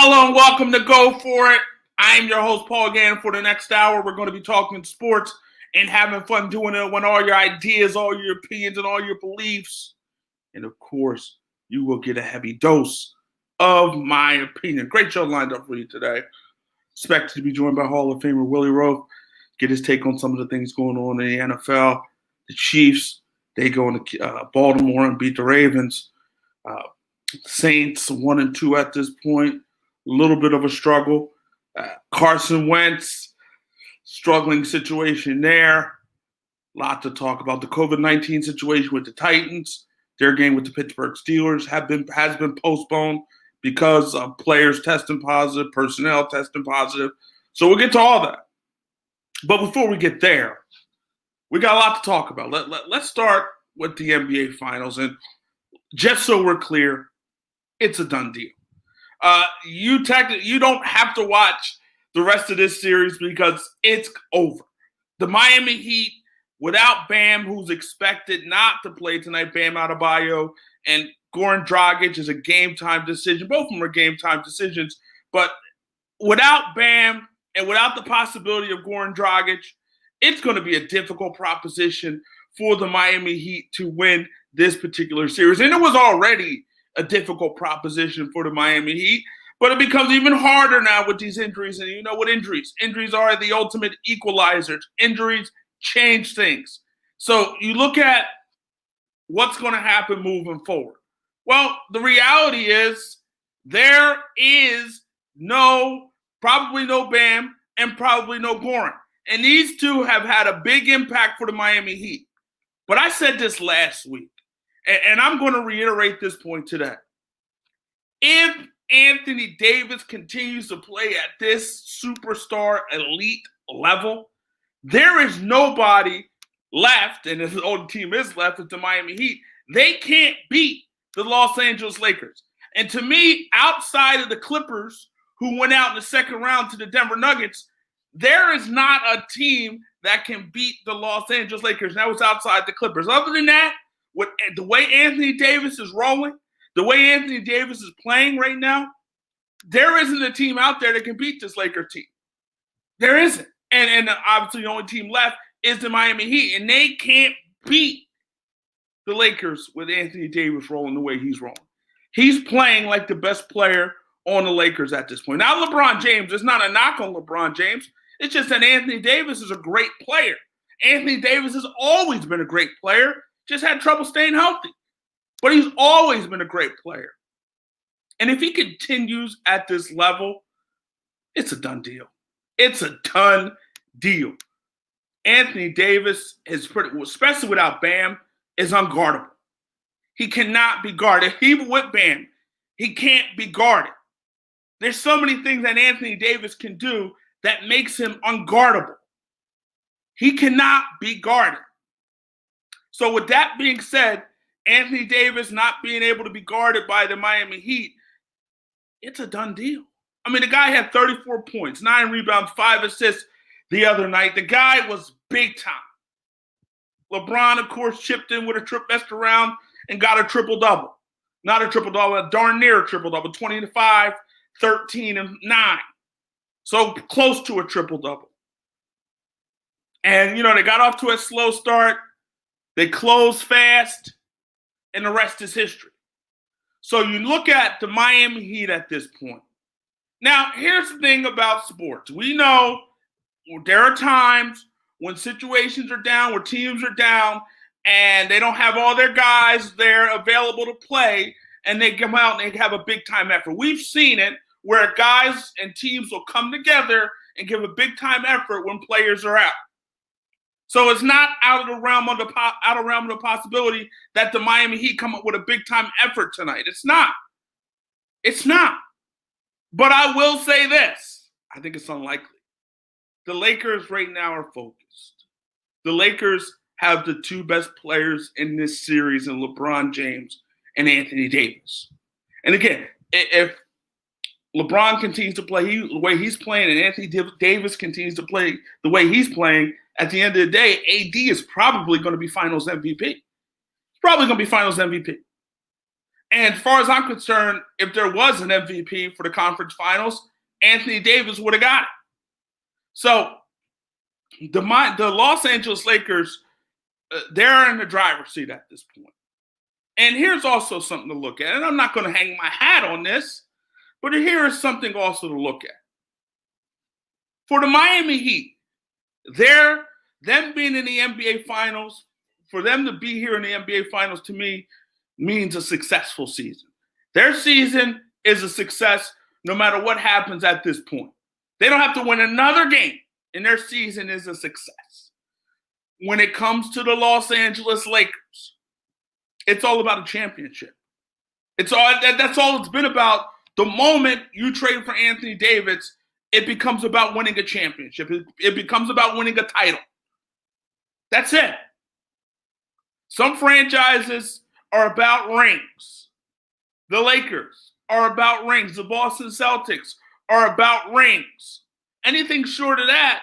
Hello and welcome to Go For It. I am your host, Paul Gann. For the next hour, we're going to be talking sports and having fun doing it when all your ideas, all your opinions, and all your beliefs. And of course, you will get a heavy dose of my opinion. Great show lined up for you today. Expected to be joined by Hall of Famer Willie Roaf. Get his take on some of the things going on in the NFL. The Chiefs, they go into Baltimore and beat the Ravens. Saints 1-2 at this point. A little bit of a struggle. Carson Wentz, struggling situation there. A lot to talk about. The COVID-19 situation with the Titans. Their game with the Pittsburgh Steelers has been postponed because of players testing positive, personnel testing positive. So we'll get to all that. But before we get there, we got a lot to talk about. Let's start with the NBA Finals. And just so we're clear, it's a done deal. You don't have to watch the rest of this series because it's over. The Miami Heat, without Bam, who's expected not to play tonight, Bam Adebayo, and Goran Dragic is a game-time decision. Both of them are game-time decisions. But without Bam and without the possibility of Goran Dragic, it's going to be a difficult proposition for the Miami Heat to win this particular series. And it was already a difficult proposition for the Miami Heat, but it becomes even harder now with these injuries. And you know what injuries are the ultimate equalizers. Injuries change things. So you look at what's going to happen moving forward. Well, the reality is there is probably no Bam and probably no Goran. And these two have had a big impact for the Miami Heat. But I said this last week, and I'm going to reiterate this point today. If Anthony Davis continues to play at this superstar elite level, there is nobody left, and the only team is left is the Miami Heat. They can't beat the Los Angeles Lakers. And to me, outside of the Clippers, who went out in the second round to the Denver Nuggets, there is not a team that can beat the Los Angeles Lakers. That was outside the Clippers. Other than that, with the way Anthony Davis is rolling, the way Anthony Davis is playing right now, there isn't a team out there that can beat this Laker team. There isn't. And obviously the only team left is the Miami Heat, and they can't beat the Lakers with Anthony Davis rolling the way he's rolling. He's playing like the best player on the Lakers at this point. Now, LeBron James, it's not a knock on LeBron James. It's just that Anthony Davis is a great player. Anthony Davis has always been a great player, just had trouble staying healthy. But he's always been a great player. And if he continues at this level, it's a done deal. It's a done deal. Anthony Davis is especially without Bam, is unguardable. He cannot be guarded. Even with Bam, he can't be guarded. There's so many things that Anthony Davis can do that makes him unguardable. He cannot be guarded. So with that being said, Anthony Davis not being able to be guarded by the Miami Heat, it's a done deal. I mean, the guy had 34 points, 9 rebounds, 5 assists the other night. The guy was big time. LeBron, of course, chipped in with a messed around and got a triple-double. Not a triple-double, a darn near a triple-double, 20-5, 13 and 9. So close to a triple-double. And, they got off to a slow start. They closed fast, and the rest is history. So you look at the Miami Heat at this point. Now, here's the thing about sports. We know there are times when situations are down, where teams are down, and they don't have all their guys there available to play, and they come out and they have a big-time effort. We've seen it where guys and teams will come together and give a big-time effort when players are out. So it's not out of the realm of the possibility that the Miami Heat come up with a big-time effort tonight. It's not. It's not. But I will say this. I think it's unlikely. The Lakers right now are focused. The Lakers have the two best players in this series in LeBron James and Anthony Davis. And again, if LeBron continues to play the way he's playing and Anthony Davis continues to play the way he's playing, at the end of the day, AD is probably going to be Finals MVP. He's probably going to be Finals MVP. And as far as I'm concerned, if there was an MVP for the conference finals, Anthony Davis would have got it. So the Los Angeles Lakers, they're in the driver's seat at this point. And here's also something to look at. And I'm not going to hang my hat on this, but here is something also to look at. For the Miami Heat, them being in the NBA Finals, for them to be here in the NBA Finals, to me, means a successful season. Their season is a success no matter what happens at this point. They don't have to win another game, and their season is a success. When it comes to the Los Angeles Lakers, it's all about a championship. That's all it's been about. The moment you trade for Anthony Davis, it becomes about winning a championship. It becomes about winning a title. That's it. Some franchises are about rings. The Lakers are about rings. The Boston Celtics are about rings. Anything short of that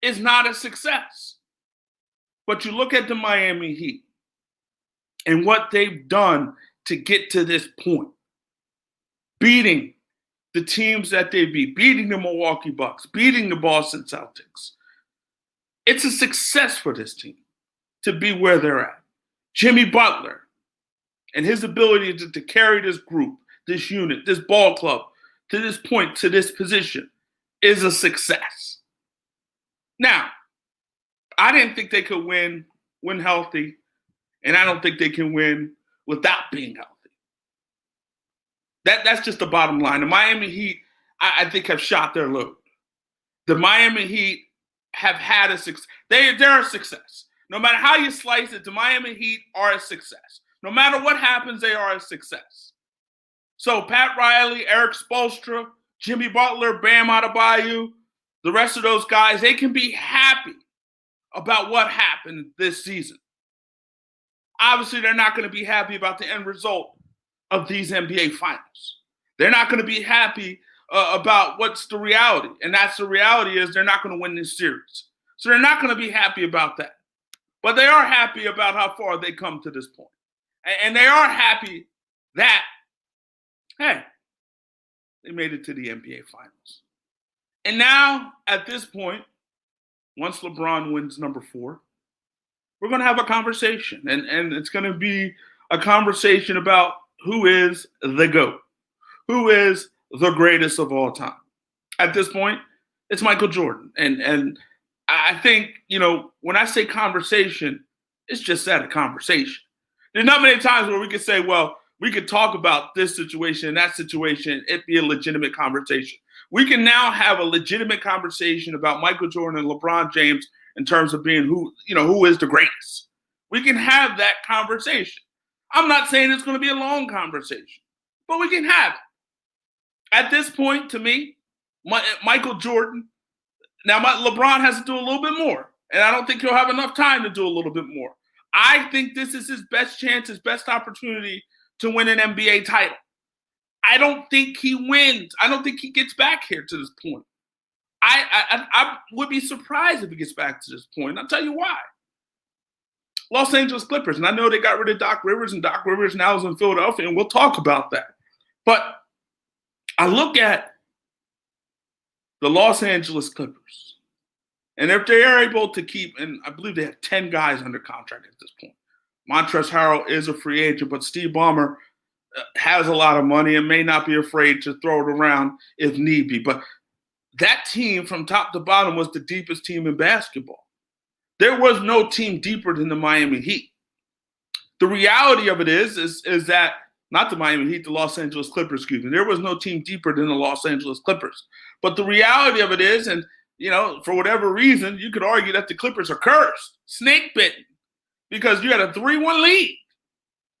is not a success. But you look at the Miami Heat and what they've done to get to this point. Beating the teams that they beat, beating the Milwaukee Bucks, beating the Boston Celtics. It's a success for this team to be where they're at. Jimmy Butler and his ability to carry this group, this unit, this ball club to this point, to this position is a success. Now, I didn't think they could win healthy, and I don't think they can win without being healthy. That's just the bottom line. The Miami Heat, I think, have shot their load. The Miami Heat have had a success. They're a success. No matter how you slice it, the Miami Heat are a success. No matter what happens, they are a success. So Pat Riley, Eric Spoelstra, Jimmy Butler, Bam Adebayo, the rest of those guys, they can be happy about what happened this season. Obviously, they're not going to be happy about the end result of these NBA finals. They're not going to be happy about what's the reality. And that's the reality is they're not going to win this series. So they're not going to be happy about that. But they are happy about how far they come to this point. And they are happy that, hey, they made it to the NBA finals. And now, at this point, once LeBron wins number 4, we're going to have a conversation. And it's going to be a conversation about who is the GOAT, who is the greatest of all time. At this point, it's Michael Jordan. And I think, when I say conversation, it's just that, a conversation. There's not many times where we could say, well, we could talk about this situation and that situation, it'd be a legitimate conversation. We can now have a legitimate conversation about Michael Jordan and LeBron James in terms of being who is the greatest. We can have that conversation. I'm not saying it's going to be a long conversation, but we can have it. At this point, to me, Michael Jordan, now LeBron has to do a little bit more, and I don't think he'll have enough time to do a little bit more. I think this is his best chance, his best opportunity to win an NBA title. I don't think he wins. I don't think he gets back here to this point. I would be surprised if he gets back to this point. I'll tell you why. Los Angeles Clippers, and I know they got rid of Doc Rivers, and Doc Rivers now is in Philadelphia, and we'll talk about that. But I look at the Los Angeles Clippers, and if they are able to keep, and I believe they have 10 guys under contract at this point. Montrezl Harrell is a free agent, but Steve Ballmer has a lot of money and may not be afraid to throw it around if need be. But that team from top to bottom was the deepest team in basketball. There was no team deeper than the Miami Heat. The reality of it is that, not the Miami Heat, the Los Angeles Clippers, excuse me. There was no team deeper than the Los Angeles Clippers. But the reality of it is, and for whatever reason, you could argue that the Clippers are cursed, snake bitten, because you had a 3-1 lead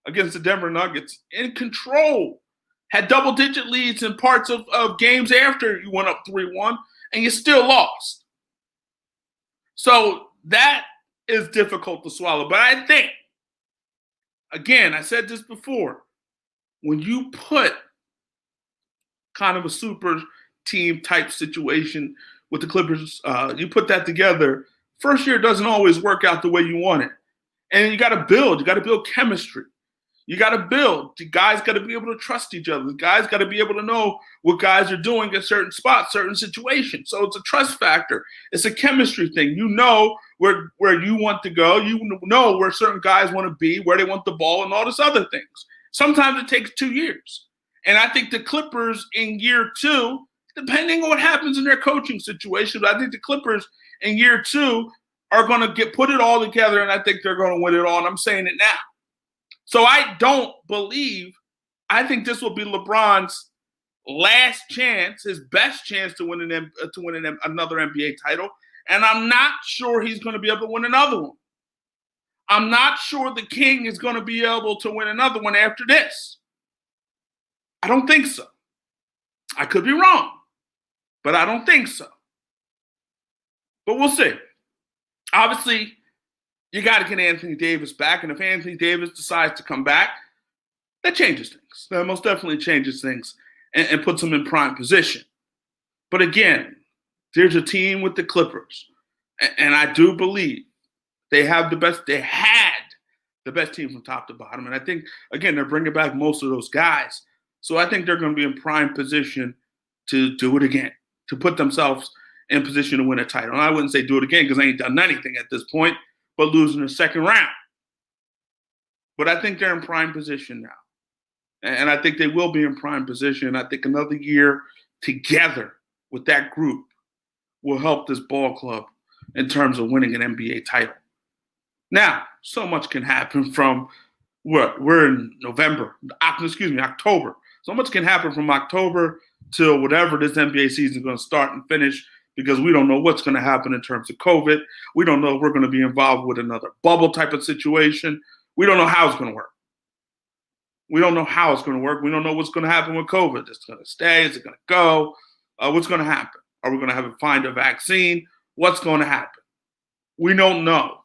against the Denver Nuggets, in control, had double-digit leads in parts of games after you went up 3-1, and you still lost. So that is difficult to swallow. But I think, again, I said this before, when you put kind of a super team type situation with the Clippers, you put that together, first year doesn't always work out the way you want it. And you got to build chemistry. You got to build. The guys got to be able to trust each other. The guys got to be able to know what guys are doing at certain spots, certain situations. So it's a trust factor. It's a chemistry thing. You know where you want to go. You know where certain guys want to be, where they want the ball, and all this other things. Sometimes it takes 2 years. And I think the Clippers in year 2, depending on what happens in their coaching situation, but I think the Clippers in year 2 are going to put it all together, and I think they're going to win it all. And I'm saying it now. So I think this will be LeBron's last chance, his best chance to win another NBA title. And I'm not sure he's going to be able to win another one. I'm not sure the King is going to be able to win another one after this. I don't think so. I could be wrong, but I don't think so. But we'll see. Obviously, you got to get Anthony Davis back. And if Anthony Davis decides to come back, that changes things. That most definitely changes things and puts him in prime position. But again, there's a team with the Clippers. And I do believe they had the best team from top to bottom. And I think, again, they're bringing back most of those guys. So I think they're going to be in prime position to do it again, to put themselves in position to win a title. And I wouldn't say do it again because they ain't done anything at this point, but losing the second round. But I think they're in prime position now. And I think they will be in prime position. I think another year together with that group will help this ball club in terms of winning an NBA title. Now, so much can happen from we're in October. So much can happen from October till whatever this NBA season is going to start and finish, because we don't know what's going to happen in terms of COVID. We don't know if we're going to be involved with another bubble type of situation. We don't know how it's going to work. We don't know how it's going to work. We don't know what's going to happen with COVID. Is it going to stay? Is it going to go? What's going to happen? Are we going to find a vaccine? What's going to happen? We don't know.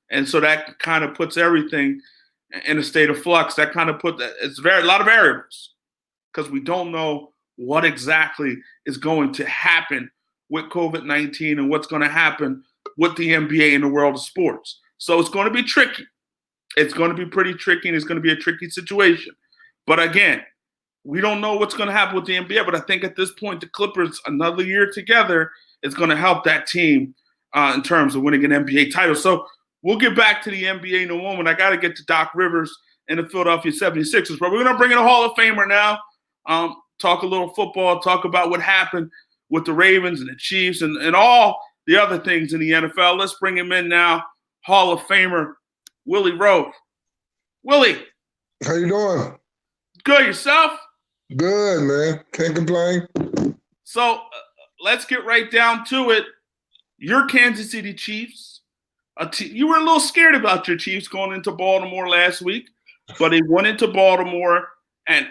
And so that kind of puts everything in a state of flux. That kind of it's a lot of variables because we don't know what exactly is going to happen with COVID-19 and what's going to happen with the NBA in the world of sports. So it's going to be tricky. It's going to be pretty tricky, and it's going to be a tricky situation. But again, we don't know what's going to happen with the NBA, but I think at this point, the Clippers, another year together, is going to help that team in terms of winning an NBA title. So we'll get back to the NBA in a moment. I got to get to Doc Rivers and the Philadelphia 76ers. But we're going to bring in a Hall of Famer now, talk a little football, talk about what happened with the Ravens and the Chiefs and all the other things in the NFL. Let's bring him in now, Hall of Famer Willie Roaf. Willie. How you doing? Good. Yourself? Good, man. Can't complain. So let's get right down to it. Your Kansas City Chiefs. You were a little scared about your Chiefs going into Baltimore last week, but they went into Baltimore. And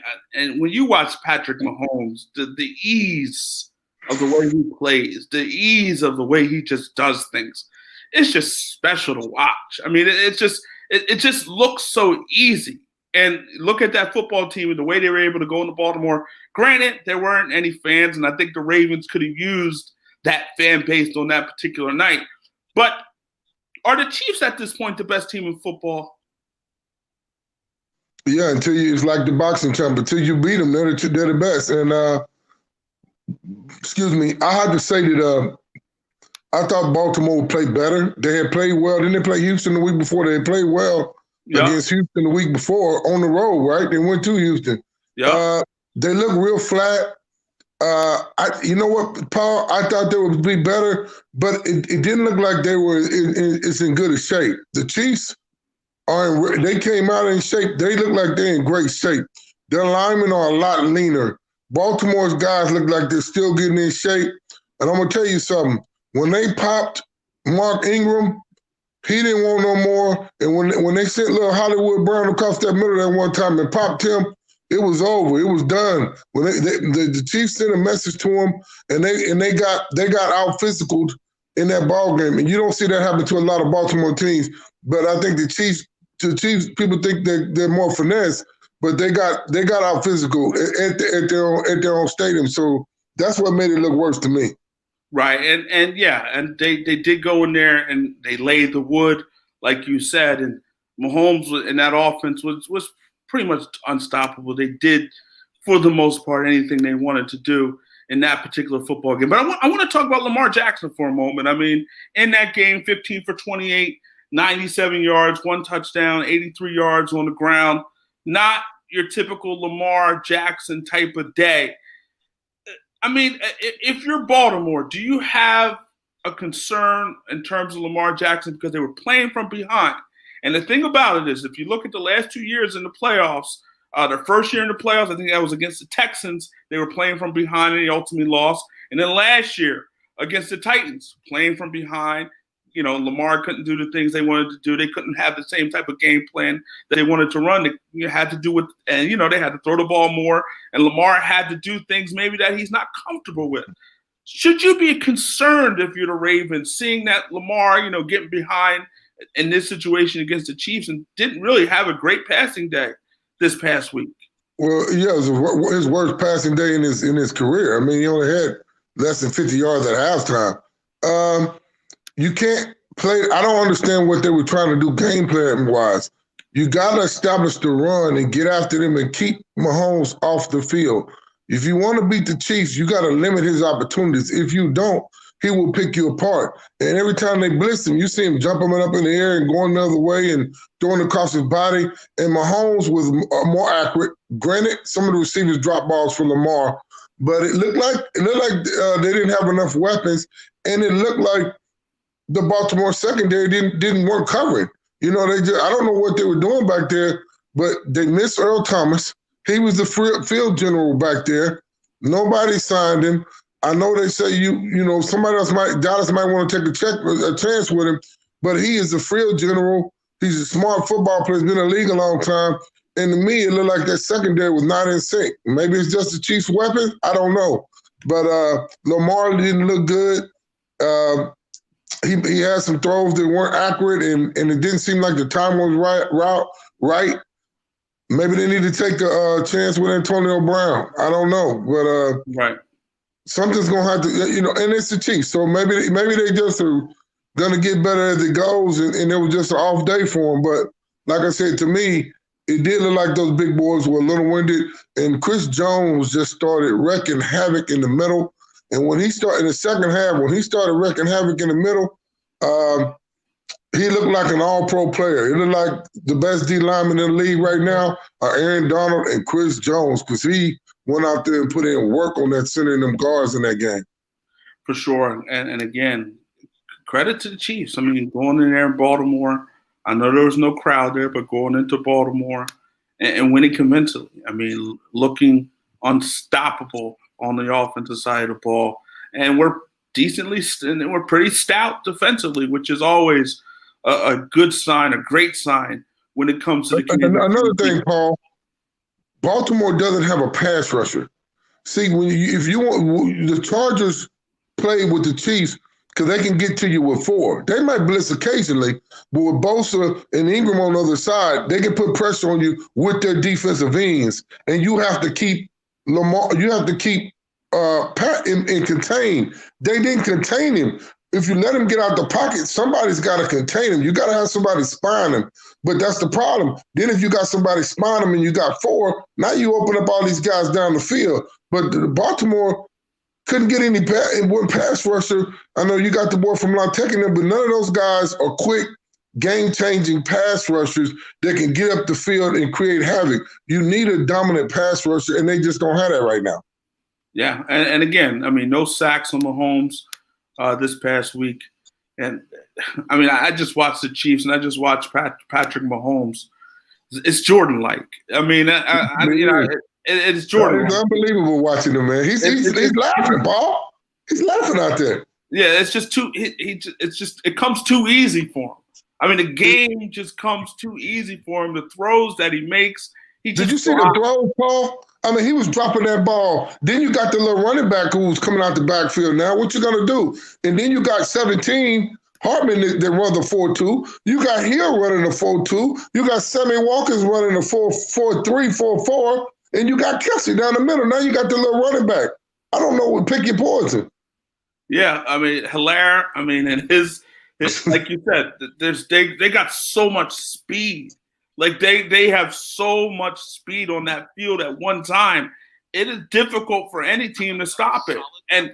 when you watch Patrick Mahomes, the ease of the way he plays, the ease of the way he just does things, it's just special to watch. I mean, it just looks so easy. And look at that football team and the way they were able to go into Baltimore. Granted, there weren't any fans, and I think the Ravens could have used that fan base on that particular night. But are the Chiefs at this point the best team in football? Yeah, it's like the boxing champ. Until you beat them, they're the best. And I had to say that I thought Baltimore would play better. They had played well. Didn't they play Houston the week before? They had played well against Houston the week before on the road, right? They went to Houston. Yeah. They look real flat. You know what, Paul? I thought they would be better, but it didn't look like they were in good a shape. The Chiefs they came out in shape. They look like they're in great shape. Their linemen are a lot leaner. Baltimore's guys look like they're still getting in shape. And I'm going to tell you something. When they popped Mark Ingram, he didn't want no more. And when they sent little Hollywood Brown across that middle that one time and popped him, it was over. It was done. When the Chiefs sent a message to him, and they got out physicaled in that ball game. And you don't see that happen to a lot of Baltimore teams. But I think the Chiefs people think they're more finesse, but they got out physical at their own stadium. So that's what made it look worse to me. Right, and they did go in there and they laid the wood, like you said, and Mahomes in that offense was pretty much unstoppable. They did, for the most part, anything they wanted to do in that particular football game. But I want to talk about Lamar Jackson for a moment. I mean, in that game, 15 for 28, 97 yards, 1 touchdown, 83 yards on the ground. Not your typical Lamar Jackson type of day. I mean, if you're Baltimore, do you have a concern in terms of Lamar Jackson because they were playing from behind? And the thing about it is, if you look at the last 2 years in the playoffs, their first year in the playoffs, I think that was against the Texans. They were playing from behind and they ultimately lost. And then last year against the Titans, playing from behind, Lamar couldn't do the things they wanted to do. They couldn't have the same type of game plan that they wanted to run. They had to do with, and they had to throw the ball more. And Lamar had to do things maybe that he's not comfortable with. Should you be concerned if you're the Ravens, seeing that Lamar, getting behind in this situation against the Chiefs and didn't really have a great passing day this past week? Well, yeah, it was his worst passing day in his career. I mean, he only had less than 50 yards at halftime. You can't play. I don't understand what they were trying to do game plan wise. You got to establish the run and get after them and keep Mahomes off the field. If you want to beat the Chiefs, you got to limit his opportunities. If you don't, he will pick you apart. And every time they blitz him, you see him jumping up in the air and going the other way and throwing across his body. And Mahomes was more accurate. Granted, some of the receivers dropped balls for Lamar, but it looked like they didn't have enough weapons, and it looked like the Baltimore secondary didn't work covering. I don't know what they were doing back there, but they missed Earl Thomas. He was the field general back there. Nobody signed him. I know they say somebody else Dallas might want to take a chance with him, but he is a field general. He's a smart football player. He's been in the league a long time. And to me, it looked like that secondary was not in sync. Maybe it's just the Chiefs' weapon. I don't know. But Lamar didn't look good. He had some throws that weren't accurate, and it didn't seem like the time was right. Maybe they need to take a chance with Antonio Brown. I don't know, but right. Something's gonna have to, and it's the Chiefs, so maybe they just are gonna get better as it goes, and it was just an off day for them. But like I said, to me, it did look like those big boys were a little winded, and Chris Jones just started wrecking havoc in the middle. And when he started in the second half, when he started wrecking havoc in the middle, he looked like an all-pro player. He looked like the best D lineman in the league right now are Aaron Donald and Chris Jones, because he went out there and put in work on that center and them guards in that game. For sure. And again, credit to the Chiefs. I mean, going in there in Baltimore, I know there was no crowd there, but going into Baltimore and winning convincingly. I mean, looking unstoppable on the offensive side of the ball. And we're pretty stout defensively, which is always a good sign, a great sign when it comes to the Another thing, Paul, Baltimore doesn't have a pass rusher. See, if you want, the Chargers play with the Chiefs because they can get to you with 4. They might blitz occasionally, but with Bosa and Ingram on the other side, they can put pressure on you with their defensive ends, and you have to keep Lamar. You have to keep Pat and contain. They didn't contain him. If you let him get out the pocket, somebody's got to contain him. You got to have somebody spine him. But that's the problem. Then if you got somebody spine him and you got 4, now you open up all these guys down the field. But Baltimore couldn't get any pass rusher. I know you got the boy from La Tech in them, but none of those guys are quick, game-changing pass rushers that can get up the field and create havoc. You need a dominant pass rusher, and they just don't have that right now. Yeah, and again, I mean, no sacks on Mahomes this past week. And, I mean, I just watched the Chiefs, and I just watched Patrick Mahomes. It's Jordan-like. I mean, it's Jordan. It's unbelievable watching him, man. He's laughing, Paul. He's laughing out there. Yeah, it's just it comes too easy for him. I mean, the game just comes too easy for him. The throws that he makes. Did you see the throws, Paul? I mean, he was dropping that ball. Then you got the little running back who was coming out the backfield. Now, what you going to do? And then you got 17, Hartman that run the 4-2. You got Hill running the 4-2. You got Sammy Walker's running the 4-3, 4-4. And you got Kelsey down the middle. Now you got the little running back. I don't know what pick your poison. Yeah, I mean, Hilaire, I mean, and his like you said, they got so much speed Like they have so much speed on that field at one time. It is difficult for any team to stop it. And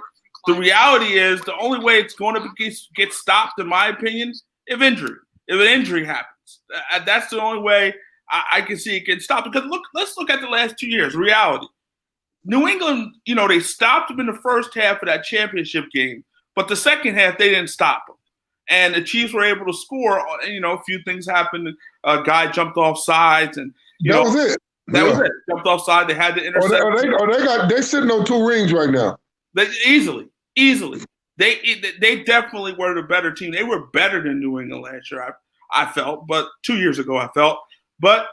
the reality is the only way it's going to get stopped, in my opinion, if an injury happens. That's the only way I can see it getting stopped. Because let's look at the last 2 years. Reality. New England, they stopped them in the first half of that championship game, but the second half they didn't stop them. And the Chiefs were able to score. A few things happened. A guy jumped off sides, and that was it. That was it. Jumped offside. They had to intercept. They sitting on 2 rings right now. Easily. They definitely were the better team. They were better than New England last year. I felt, but 2 years ago I felt. But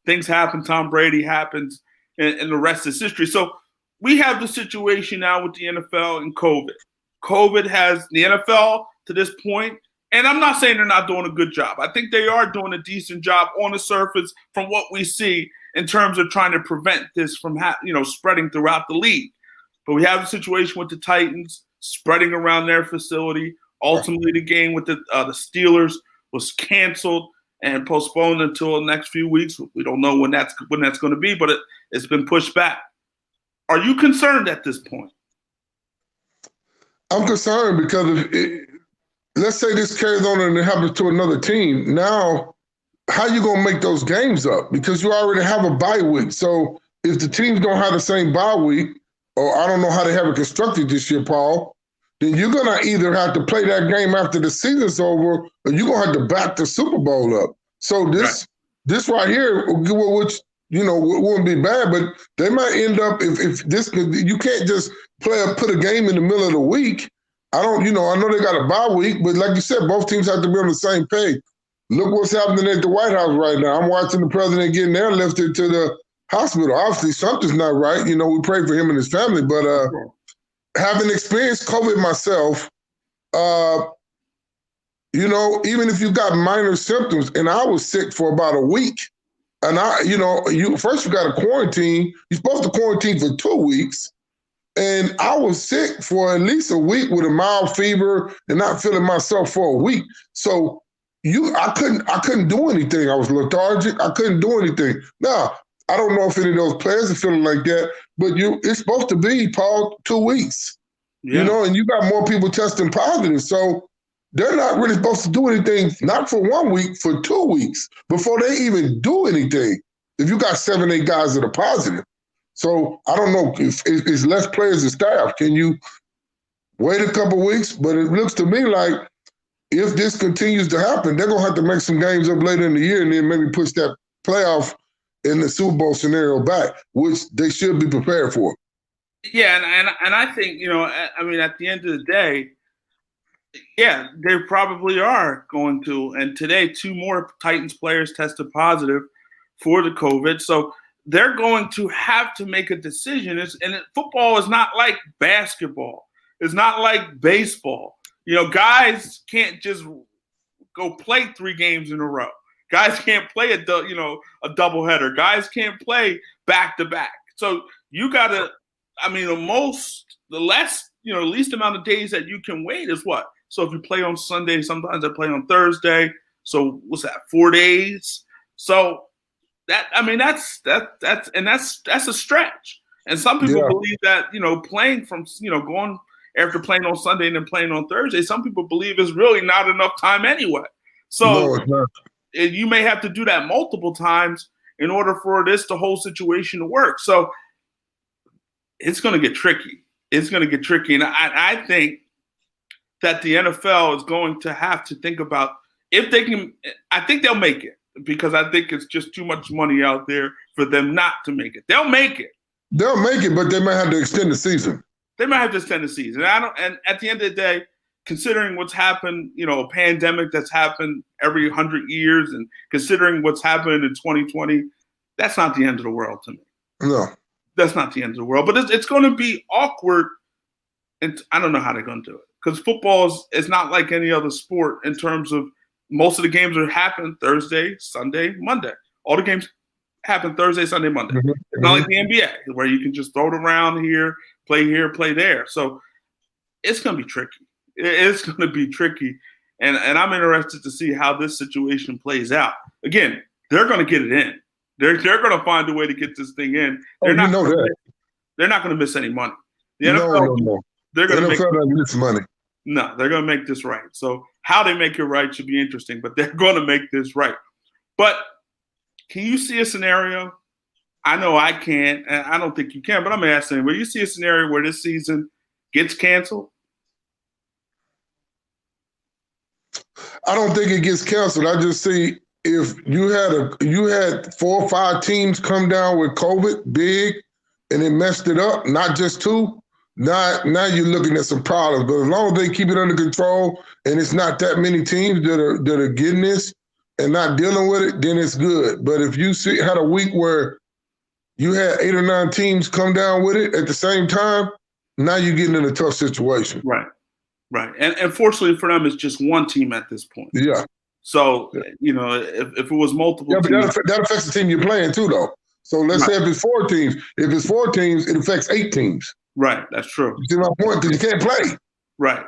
things happen. Tom Brady happens, and the rest is history. So we have the situation now with the NFL and COVID. COVID has the NFL to this point. And I'm not saying they're not doing a good job. I think they are doing a decent job on the surface from what we see in terms of trying to prevent this from spreading throughout the league. But we have a situation with the Titans spreading around their facility. Ultimately, the game with the Steelers was canceled and postponed until the next few weeks. We don't know when that's going to be, but it's been pushed back. Are you concerned at this point? I'm concerned because let's say this carries on and it happens to another team. Now, how you going to make those games up? Because you already have a bye week. So if the teams don't have the same bye week, or I don't know how they have it constructed this year, Paul, then you're going to either have to play that game after the season's over, or you're going to have to back the Super Bowl up. So this right here, which, wouldn't be bad, but they might end up, if this, you can't just put a game in the middle of the week. I know they got a bye week, but like you said, both teams have to be on the same page. Look what's happening at the White House right now. I'm watching the president getting airlifted to the hospital. Obviously, something's not right. We pray for him and his family, but having experienced COVID myself, even if you got minor symptoms, and I was sick for about a week, and first you got to quarantine. You're supposed to quarantine for 2 weeks. And I was sick for at least a week with a mild fever and not feeling myself for a week. So I couldn't do anything. I was lethargic. I couldn't do anything. Now, I don't know if any of those players are feeling like that, but it's supposed to be, Paul, 2 weeks. Yeah. And you got more people testing positive. So they're not really supposed to do anything, not for 1 week, for 2 weeks before they even do anything. If you got 7, 8 guys that are positive. So I don't know if it's less players and staff. Can you wait a couple weeks? But it looks to me like if this continues to happen, they're going to have to make some games up later in the year and then maybe push that playoff in the Super Bowl scenario back, which they should be prepared for. Yeah, and I think, at the end of the day, yeah, they probably are going to. And today, 2 more Titans players tested positive for the COVID. So they're going to have to make a decision. Football is not like basketball. It's not like baseball. Guys can't just go play 3 games in a row. Guys can't play a doubleheader. Guys can't play back to back. So you got to. The least amount of days that you can wait is what? So if you play on Sunday, sometimes I play on Thursday. So what's that? 4 days. So. That's a stretch. And some people believe that, playing from, going after playing on Sunday and then playing on Thursday, some people believe it's really not enough time anyway. So you may have to do that multiple times in order for the whole situation to work. So it's going to get tricky. And I think that the NFL is going to have to think about if they can. I think they'll make it. Because I think it's just too much money out there for them not to make it. They'll make it. But they might have to extend the season. And at the end of the day, considering what's happened, a pandemic that's happened every 100 years, and considering what's happened in 2020, that's not the end of the world to me. No, that's not the end of the world. But it's going to be awkward, and I don't know how they're going to do it because football is not like any other sport in terms of. Most of the games are happen Thursday, Sunday, Monday. All the games happen Thursday, Sunday, Monday. Mm-hmm. It's not like the NBA where you can just throw it around here, play there. So it's going to be tricky. It's going to be tricky. And I'm interested to see how this situation plays out. Again, they're going to get it in. They're going to find a way to get this thing in. They're not going to miss any money. The NFL, no. They're going to miss money. No, they're going to make this right. So how they make it right should be interesting, but they're going to make this right. But can you see a scenario? I know I can't, and I don't think you can, but I'm asking, will you see a scenario where this season gets canceled? I don't think it gets canceled. I just see if you had 4 or 5 teams come down with COVID big and it messed it up, not just 2. Now you're looking at some problems. But as long as they keep it under control and it's not that many teams that are getting this and not dealing with it, then it's good. But if you had a week where you had 8 or 9 teams come down with it at the same time, now you're getting in a tough situation. Right. And fortunately for them, it's just one team at this point. Yeah. So, if it was multiple teams. That affects the team you're playing too, though. So let's say if it's 4 teams. If it's 4 teams, it affects 8 teams. Right. That's true. You see my point? Because you can't play. Right.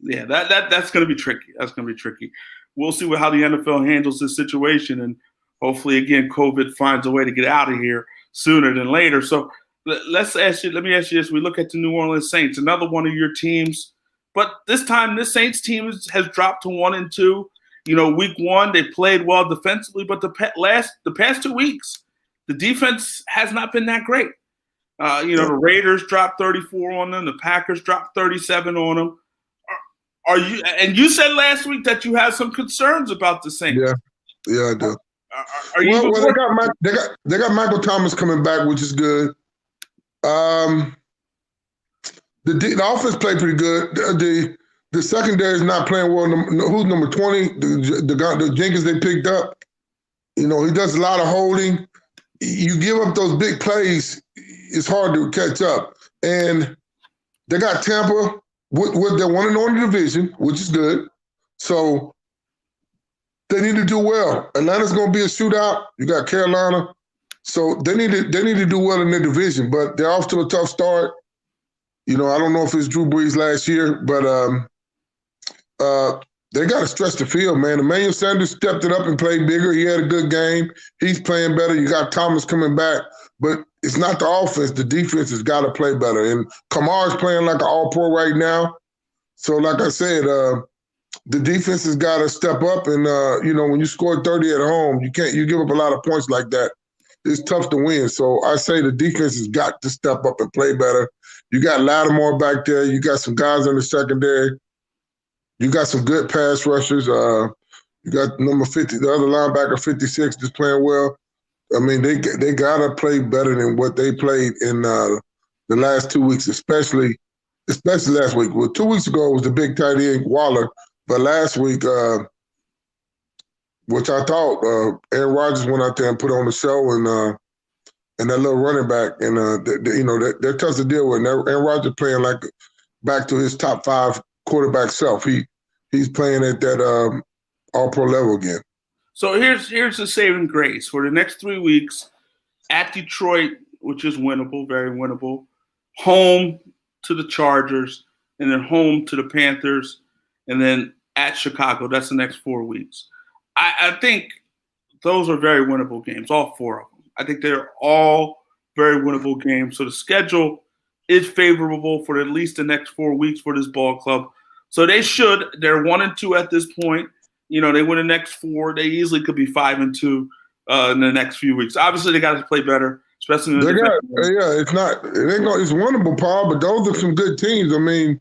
Yeah, that's going to be tricky. That's going to be tricky. We'll see how the NFL handles this situation. And hopefully, again, COVID finds a way to get out of here sooner than later. So let me ask you this. We look at the New Orleans Saints, another one of your teams. But this time, this Saints team has dropped to 1-2. Week 1, they played well defensively, but the past 2 weeks, the defense has not been that great. The Raiders dropped 34 on them. The Packers dropped 37 on them. Are you? And you said last week that you have some concerns about the Saints. Yeah, I do. Are you? Well, they got Michael Thomas coming back, which is good. The offense played pretty good. The secondary is not playing well. Who's number 20? The Jenkins they picked up. He does a lot of holding. You give up those big plays, it's hard to catch up. And they got Tampa with their 1-0 division, which is good. So they need to do well. Atlanta's going to be a shootout. You got Carolina. So they need to do well in their division, but they're off to a tough start. I don't know if it's Drew Brees last year, but they got to stretch the field, man. Emmanuel Sanders stepped it up and played bigger. He had a good game. He's playing better. You got Thomas coming back, but it's not the offense. The defense has got to play better. And Kamar's playing like an all-pro right now. So, like I said, the defense has got to step up. And when you score 30 at home, you give up a lot of points like that. It's tough to win. So I say the defense has got to step up and play better. You got Lattimore back there. You got some guys in the secondary. You got some good pass rushers. You got number 50, the other linebacker, 56, just playing well. I mean, they got to play better than what they played in the last 2 weeks, especially last week. Well, 2 weeks ago was the big tight end, Waller. But last week, which I thought Aaron Rodgers went out there and put on the show, and that little running back, and they're tough to deal with. And Aaron Rodgers playing like back to his top 5 quarterback self. He's playing at that all-pro level again. So here's the saving grace for the next 3 weeks: at Detroit, which is winnable, very winnable, home to the Chargers, and then home to the Panthers, and then at Chicago. That's the next 4 weeks. I think those are very winnable games, all 4 of them. I think they're all very winnable games. So the schedule is favorable for at least the next 4 weeks for this ball club. So they're 1-2 at this point. They win the next 4. They easily could be 5-2 in the next few weeks. Obviously, they got to play better, especially in it's winnable, Paul, but those are some good teams. I mean,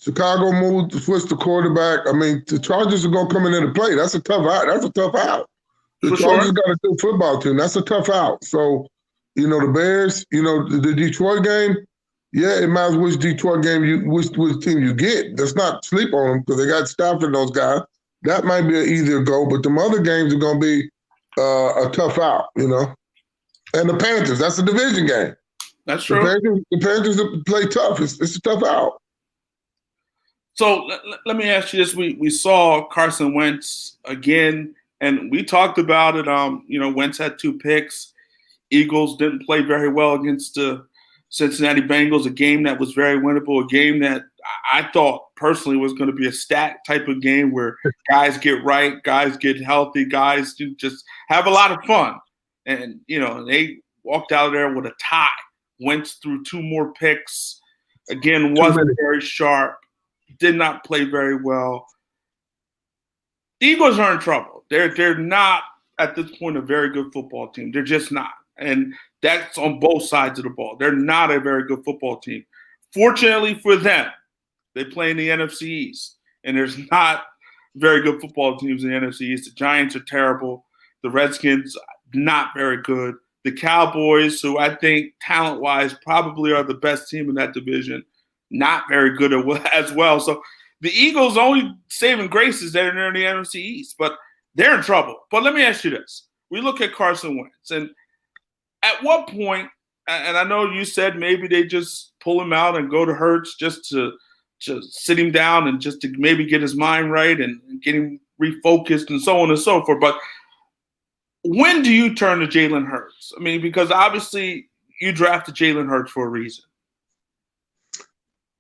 Chicago moved to switch the quarterback. I mean, the Chargers are going to come in there to play. That's a tough out. The Chargers got a good football team. That's a tough out. So, the Bears, the Detroit game, yeah, it matters which Detroit game which team you get. Let's not sleep on them because they got Stafford and those guys. That might be an easier go, but the other games are going to be a tough out, And the Panthers, that's a division game. That's true. The Panthers play tough. It's a tough out. So let me ask you this. We saw Carson Wentz again, and we talked about it. Wentz had 2 picks. Eagles didn't play very well against the Cincinnati Bengals, a game that was very winnable, a game that I thought personally was going to be a stat type of game where guys get right, guys get healthy, guys just have a lot of fun. And, they walked out of there with a tie. Wentz threw 2 more picks. Again, wasn't very sharp. Did not play very well. The Eagles are in trouble. They're not, at this point, a very good football team. They're just not. And that's on both sides of the ball. They're not a very good football team. Fortunately for them, they play in the NFC East. And there's not very good football teams in the NFC East. The Giants are terrible. The Redskins, not very good. The Cowboys, who I think talent-wise probably are the best team in that division, not very good as well. So the Eagles' only saving grace is that they're in the NFC East, but they're in trouble. But let me ask you this. We look at Carson Wentz, and at what point, and I know you said maybe they just pull him out and go to Hurts just to sit him down and just to maybe get his mind right and get him refocused and so on and so forth. But when do you turn to Jalen Hurts? I mean, because obviously you drafted Jalen Hurts for a reason.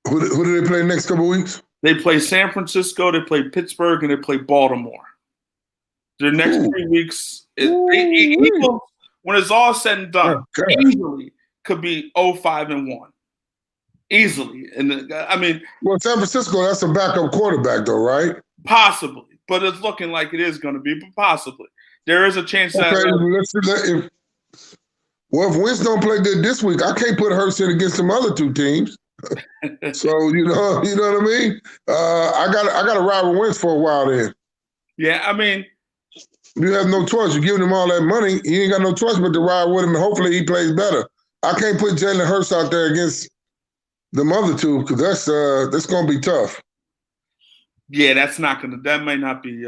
Who do they play next couple of weeks? They play San Francisco, they play Pittsburgh, and they play Baltimore. Their next 3 weeks, Eagles, when it's all said and done, easily could be 0-5-1. Easily. And well, San Francisco, that's a backup quarterback, though, right? Possibly. But it's looking like it is going to be, but possibly. There is a chance that. If Wentz don't play good this week, I can't put Hurts in against some other 2 teams. So you know what I mean. I got to ride with Wentz for a while. Then. Yeah, I mean, you have no choice. You're giving him all that money. He ain't got no choice but to ride with him, and hopefully he plays better. I can't put Jalen Hurts out there against them other 2 because that's going to be tough. Yeah, that may not be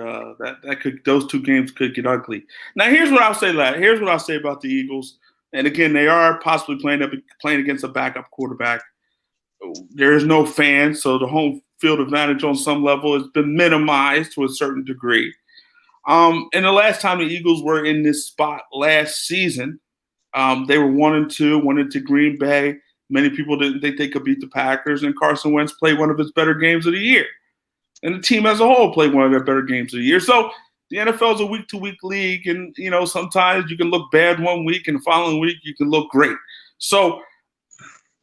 those 2 games could get ugly. Now here's what I'll say, lad. Here's what I'll say about the Eagles. And again, they are possibly playing against a backup quarterback. There is no fans, so the home field advantage on some level has been minimized to a certain degree. And the last time the Eagles were in this spot last season, they were 1-2, went into Green Bay. Many people didn't think they could beat the Packers, and Carson Wentz played one of his better games of the year. And the team as a whole played one of their better games of the year. So the NFL is a week-to-week league, and sometimes you can look bad one week, and the following week you can look great. So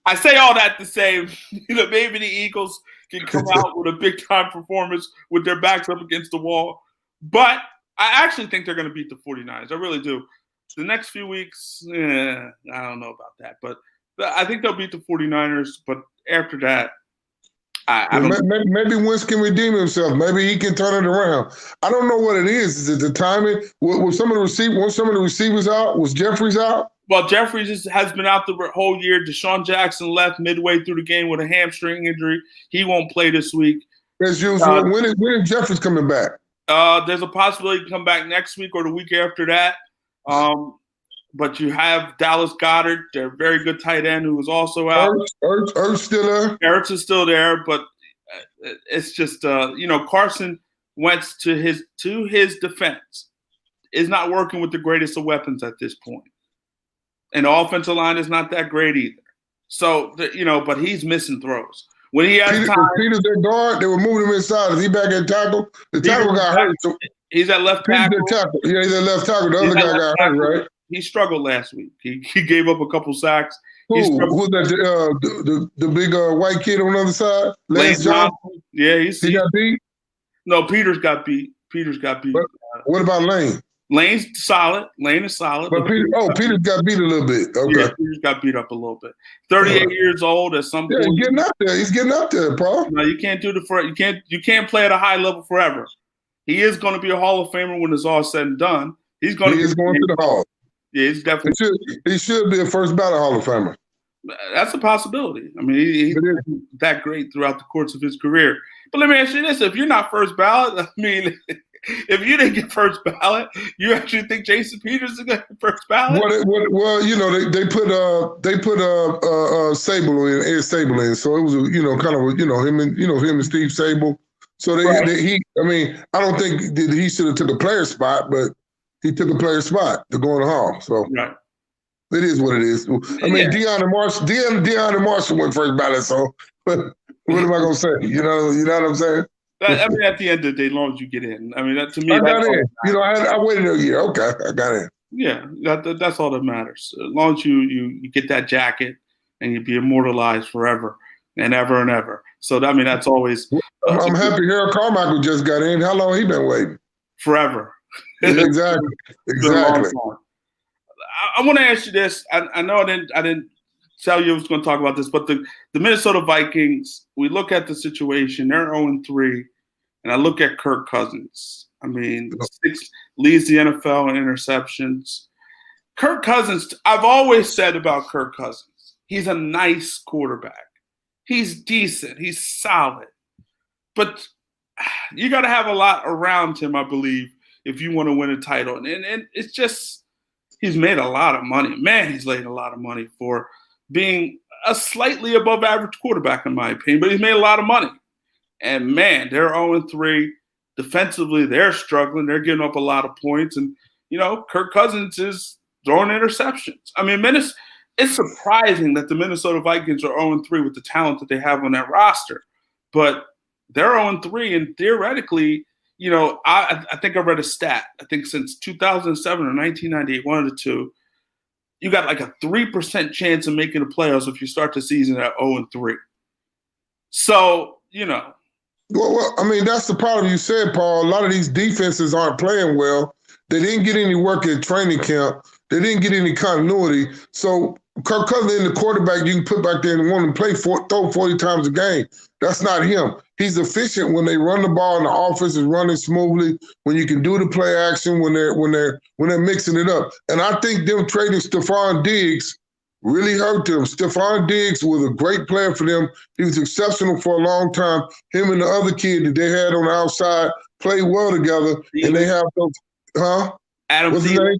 I say all that to say, maybe the Eagles can come out with a big-time performance with their backs up against the wall. But I actually think they're going to beat the 49ers. I really do. The next few weeks, I don't know about that. But I think they'll beat the 49ers. But after that, I don't know. Maybe Wentz can redeem himself. Maybe he can turn it around. I don't know what it is. Is it the timing? Was some of the receivers out? Was Jeffries out? Well, Jeffries has been out the whole year. Deshaun Jackson left midway through the game with a hamstring injury. He won't play this week. As usual. When is Jeffries coming back? There's a possibility to come back next week or the week after that. But you have Dallas Goedert, their very good tight end, who is also out. Ertz still there. Ertz is still there, but it's just Carson Wentz, to his defense, is not working with the greatest of weapons at this point, and the offensive line is not that great either. So but he's missing throws when he has time. Peter's their guard. They were moving him inside. Is he back at tackle? The tackle got hurt. So he's at left tackle. Yeah, he's at left tackle. The other guy got hurt, right? He struggled last week. He gave up a couple sacks. Who's that? The big white kid on the other side? Lance Johnson. Yeah, he got beat? No, Peters got beat. What about Lane? Lane's solid. Lane is solid. But Peters got beat a little bit. Okay. Yeah, Peters got beat up a little bit. 38 years old at some point. Yeah, he's getting up there. He's getting up there, Paul. No, you can't do you can't play at a high level forever. He is going to be a Hall of Famer when it's all said and done. He is going to Yeah, he's definitely. He should be a first ballot Hall of Famer. That's a possibility. I mean, he's that great throughout the course of his career. But let me ask you this: if you're not first ballot, I mean, if you didn't get first ballot, you actually think Jason Peters is going to get first ballot? Well, they put Sable in, Ed Sable in, so it was him and Steve Sable. So I don't think that he should have took a player spot, but he took a player spot to go in the Hall. So right. It is what it is. I mean, Deion and Marshall went first ballot, so what am I gonna say? You know what I'm saying? I mean, at the end of the day, as long as you get in, I mean, that to me, I got in. I waited a year. Okay, I got in. Yeah, that's all that matters. As long as you get that jacket and you be immortalized forever and ever and ever. So I mean, that's always. I'm happy Harold Carmichael just got in. How long he been waiting? Forever. Exactly. I want to ask you this. I know I didn't tell you I was going to talk about this, but the Minnesota Vikings. We look at the situation. They're 0-3, and I look at Kirk Cousins. I mean, 6 leads the NFL in interceptions. Kirk Cousins, I've always said about Kirk Cousins, he's a nice quarterback. He's decent. He's solid. But you got to have a lot around him, I believe, if you want to win a title. And it's just he's made a lot of money. Man, he's made a lot of money for being a slightly above average quarterback, in my opinion. But he's made a lot of money. And, man, they're 0-3. Defensively, they're struggling. They're giving up a lot of points. And, Kirk Cousins is throwing interceptions. I mean, it's surprising that the Minnesota Vikings are 0-3 with the talent that they have on that roster. But they're 0-3, and theoretically, I think I read a stat. I think since 2007 or 1998, one of the two, you got like a 3% chance of making the playoffs if you start the season at 0-3. So, Well, I mean, that's the problem you said, Paul. A lot of these defenses aren't playing well. They didn't get any work at training camp. They didn't get any continuity. So Kirk Cousins in the quarterback you can put back there and want him to play throw 40 times a game. That's not him. He's efficient when they run the ball and the offense is running smoothly, when you can do the play action, when they're mixing it up. And I think them trading Stephon Diggs really hurt them. Stephon Diggs was a great player for them. He was exceptional for a long time. Him and the other kid that they had on the outside played well together. And they have those, Adam what's his name?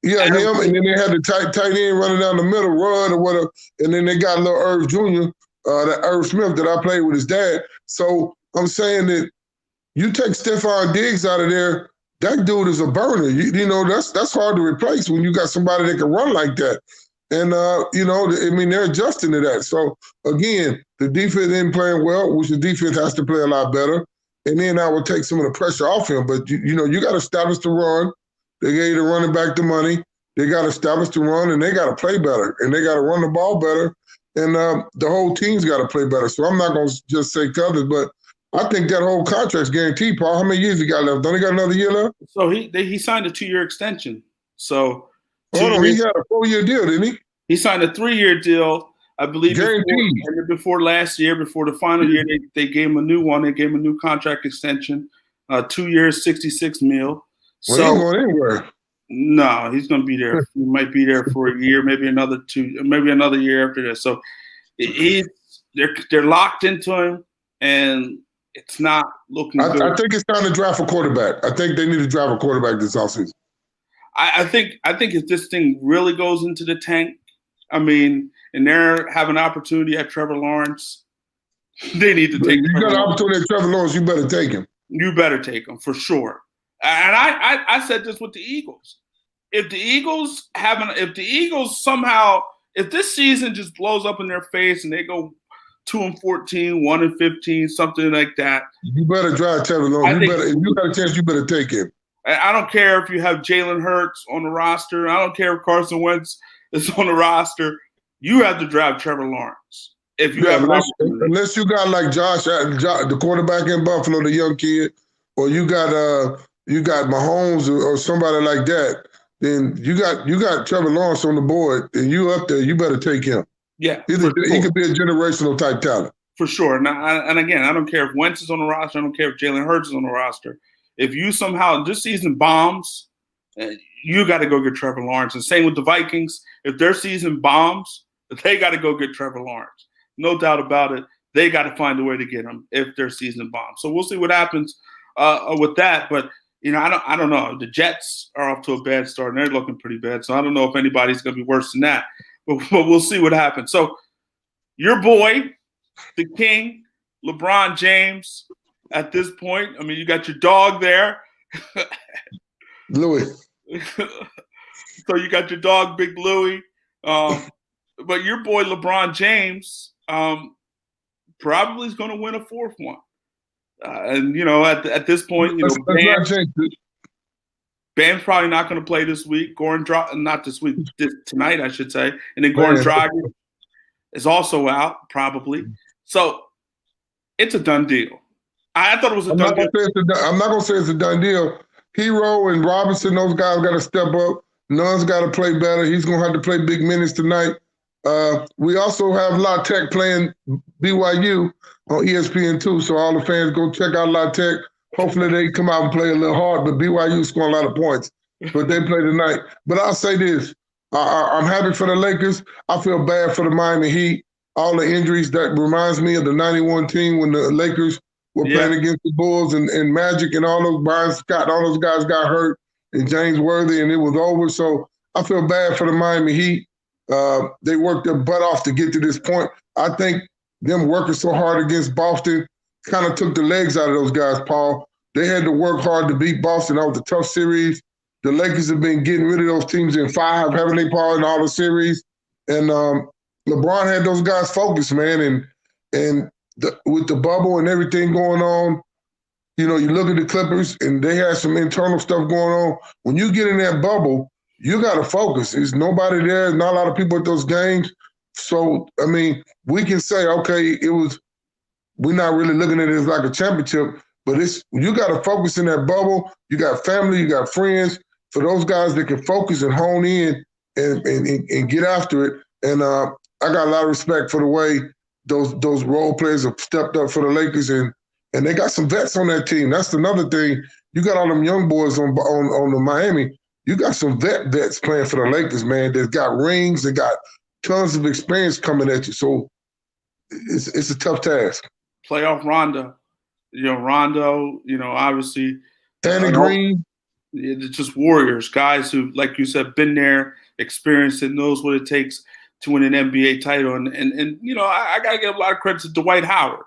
Yeah, him. And then they had the tight end running down the middle, Rudd or whatever. And then they got little Irv Jr., that Irv Smith that I played with his dad. So I'm saying that you take Stephon Diggs out of there, that dude is a burner. That's hard to replace when you got somebody that can run like that. And, they're adjusting to that. So, again, the defense isn't playing well, which the defense has to play a lot better. And then I would take some of the pressure off him. But, you got to establish the run. They gave the running back the money. They got to establish the run, and they got to play better. And they got to run the ball better. And the whole team's got to play better. So I'm not going to just say Cousins, but I think that whole contract's guaranteed, Paul. How many years he got left? Don't he got another year left? So he signed a 2-year extension. So – he got a 4-year deal, didn't he? He signed a 3-year deal, I believe, before last year, before the final year. They gave him a new one. They gave him a new contract extension, 2 years, $66 million. Well, he ain't going anywhere. No, he's going to be there. He might be there for a year, maybe another 2, maybe another year after that. So they're locked into him, and it's not looking good. I think it's time to draft a quarterback. I think they need to draft a quarterback this offseason. I think if this thing really goes into the tank, I mean, and they're having an opportunity at Trevor Lawrence, they need to take him. You got an opportunity at Trevor Lawrence, you better take him. You better take him for sure. And I said this with the Eagles. If the Eagles somehow, if this season just blows up in their face and they go 2-14, 1-15, something like that, you better drive Trevor Lawrence. If you got a chance, you better take him. I don't care if you have Jalen Hurts on the roster. I don't care if Carson Wentz is on the roster. You have to draft Trevor Lawrence. If you unless you got like Josh, the quarterback in Buffalo, the young kid, or you got Mahomes or somebody like that, then you got Trevor Lawrence on the board, and you up there. You better take him. Yeah, he could be a generational type talent for sure. And again, I don't care if Wentz is on the roster. I don't care if Jalen Hurts is on the roster. If you somehow this season bombs, you got to go get Trevor Lawrence. And same with the Vikings. If their season bombs, they got to go get Trevor Lawrence. No doubt about it. They got to find a way to get him if their season bombs. So we'll see what happens with that. But I don't know. The Jets are off to a bad start, and they're looking pretty bad. So I don't know if anybody's going to be worse than that. But we'll see what happens. So your boy, the king, LeBron James. At this point, I mean, you got your dog there. Louis. So you got your dog, Big Louis. But your boy LeBron James probably is going to win a fourth one. And at this point, let's not change it. Bam's probably not going to play this week. Not this week, tonight, I should say. And then Goran Dragic is also out, probably. So it's a done deal. I thought it was a done deal. I'm not going to say it's a done deal. Hero and Robinson, those guys got to step up. Nunn's got to play better. He's going to have to play big minutes tonight. We also have La Tech playing BYU on ESPN2, so all the fans go check out La Tech. Hopefully they come out and play a little hard, but BYU scoring a lot of points. But they play tonight. But I'll say this. I'm happy for the Lakers. I feel bad for the Miami Heat. All the injuries, that reminds me of the 91 team when the Lakers were playing against the Bulls and Magic and all those Brian Scott, all those guys got hurt, and James Worthy, and it was over. So I feel bad for the Miami Heat. They worked their butt off to get to this point. I think them working so hard against Boston kind of took the legs out of those guys, Paul. They had to work hard to beat Boston. That was a tough series. The Lakers have been getting rid of those teams in 5, haven't they, Paul, in all the series? And LeBron had those guys focused, man. And with the bubble and everything going on, you look at the Clippers and they had some internal stuff going on. When you get in that bubble, you got to focus. There's nobody there. There's not a lot of people at those games. So, I mean, we can say, okay, we're not really looking at it as like a championship, but you got to focus in that bubble. You got family, you got friends. For those guys that can focus and hone in and get after it. And I got a lot of respect for the way those role players have stepped up for the Lakers, and they got some vets on that team. That's another thing. You got all them young boys on the Miami. You got some vets playing for the Lakers, man. They've got rings. They got tons of experience coming at you. So it's a tough task. Playoff Rondo. Rondo, obviously. Danny Green. It's just warriors, guys who, like you said, been there, experienced it, knows what it takes to win an NBA title. And I got to give a lot of credit to Dwight Howard.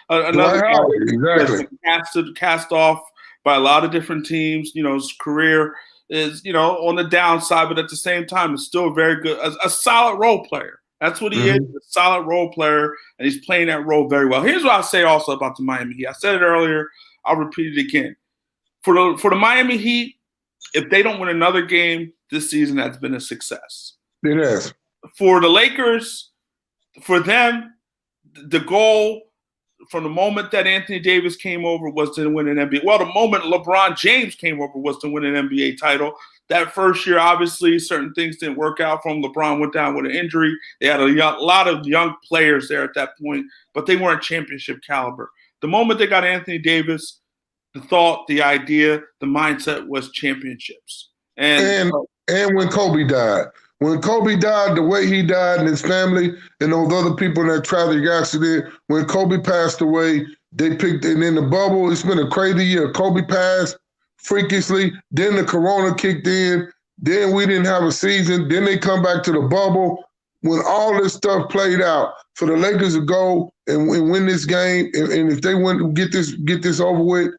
Another guy exactly. Cast off by a lot of different teams. His career is, on the downside, but at the same time, it's still very good. A solid role player. That's what he is, a solid role player, and he's playing that role very well. Here's what I'll say also about the Miami Heat. I said it earlier. I'll repeat it again. For the Miami Heat, if they don't win another game this season, that's been a success. It is. For the Lakers, for them, the goal from the moment that Anthony Davis came over was to win an NBA. Well, the moment LeBron James came over was to win an NBA title. That first year, obviously, certain things didn't work out for him. LeBron went down with an injury. They had a lot of young players there at that point, but they weren't championship caliber. The moment they got Anthony Davis, the thought, the idea, the mindset was championships. And when Kobe died. When Kobe died, the way he died and his family and those other people in that tragic accident, when Kobe passed away, they picked, and in the bubble, it's been a crazy year. Kobe passed freakishly. Then the corona kicked in. Then we didn't have a season. Then they come back to the bubble. When all this stuff played out, for the Lakers to go and win this game, and if they want to get this over with,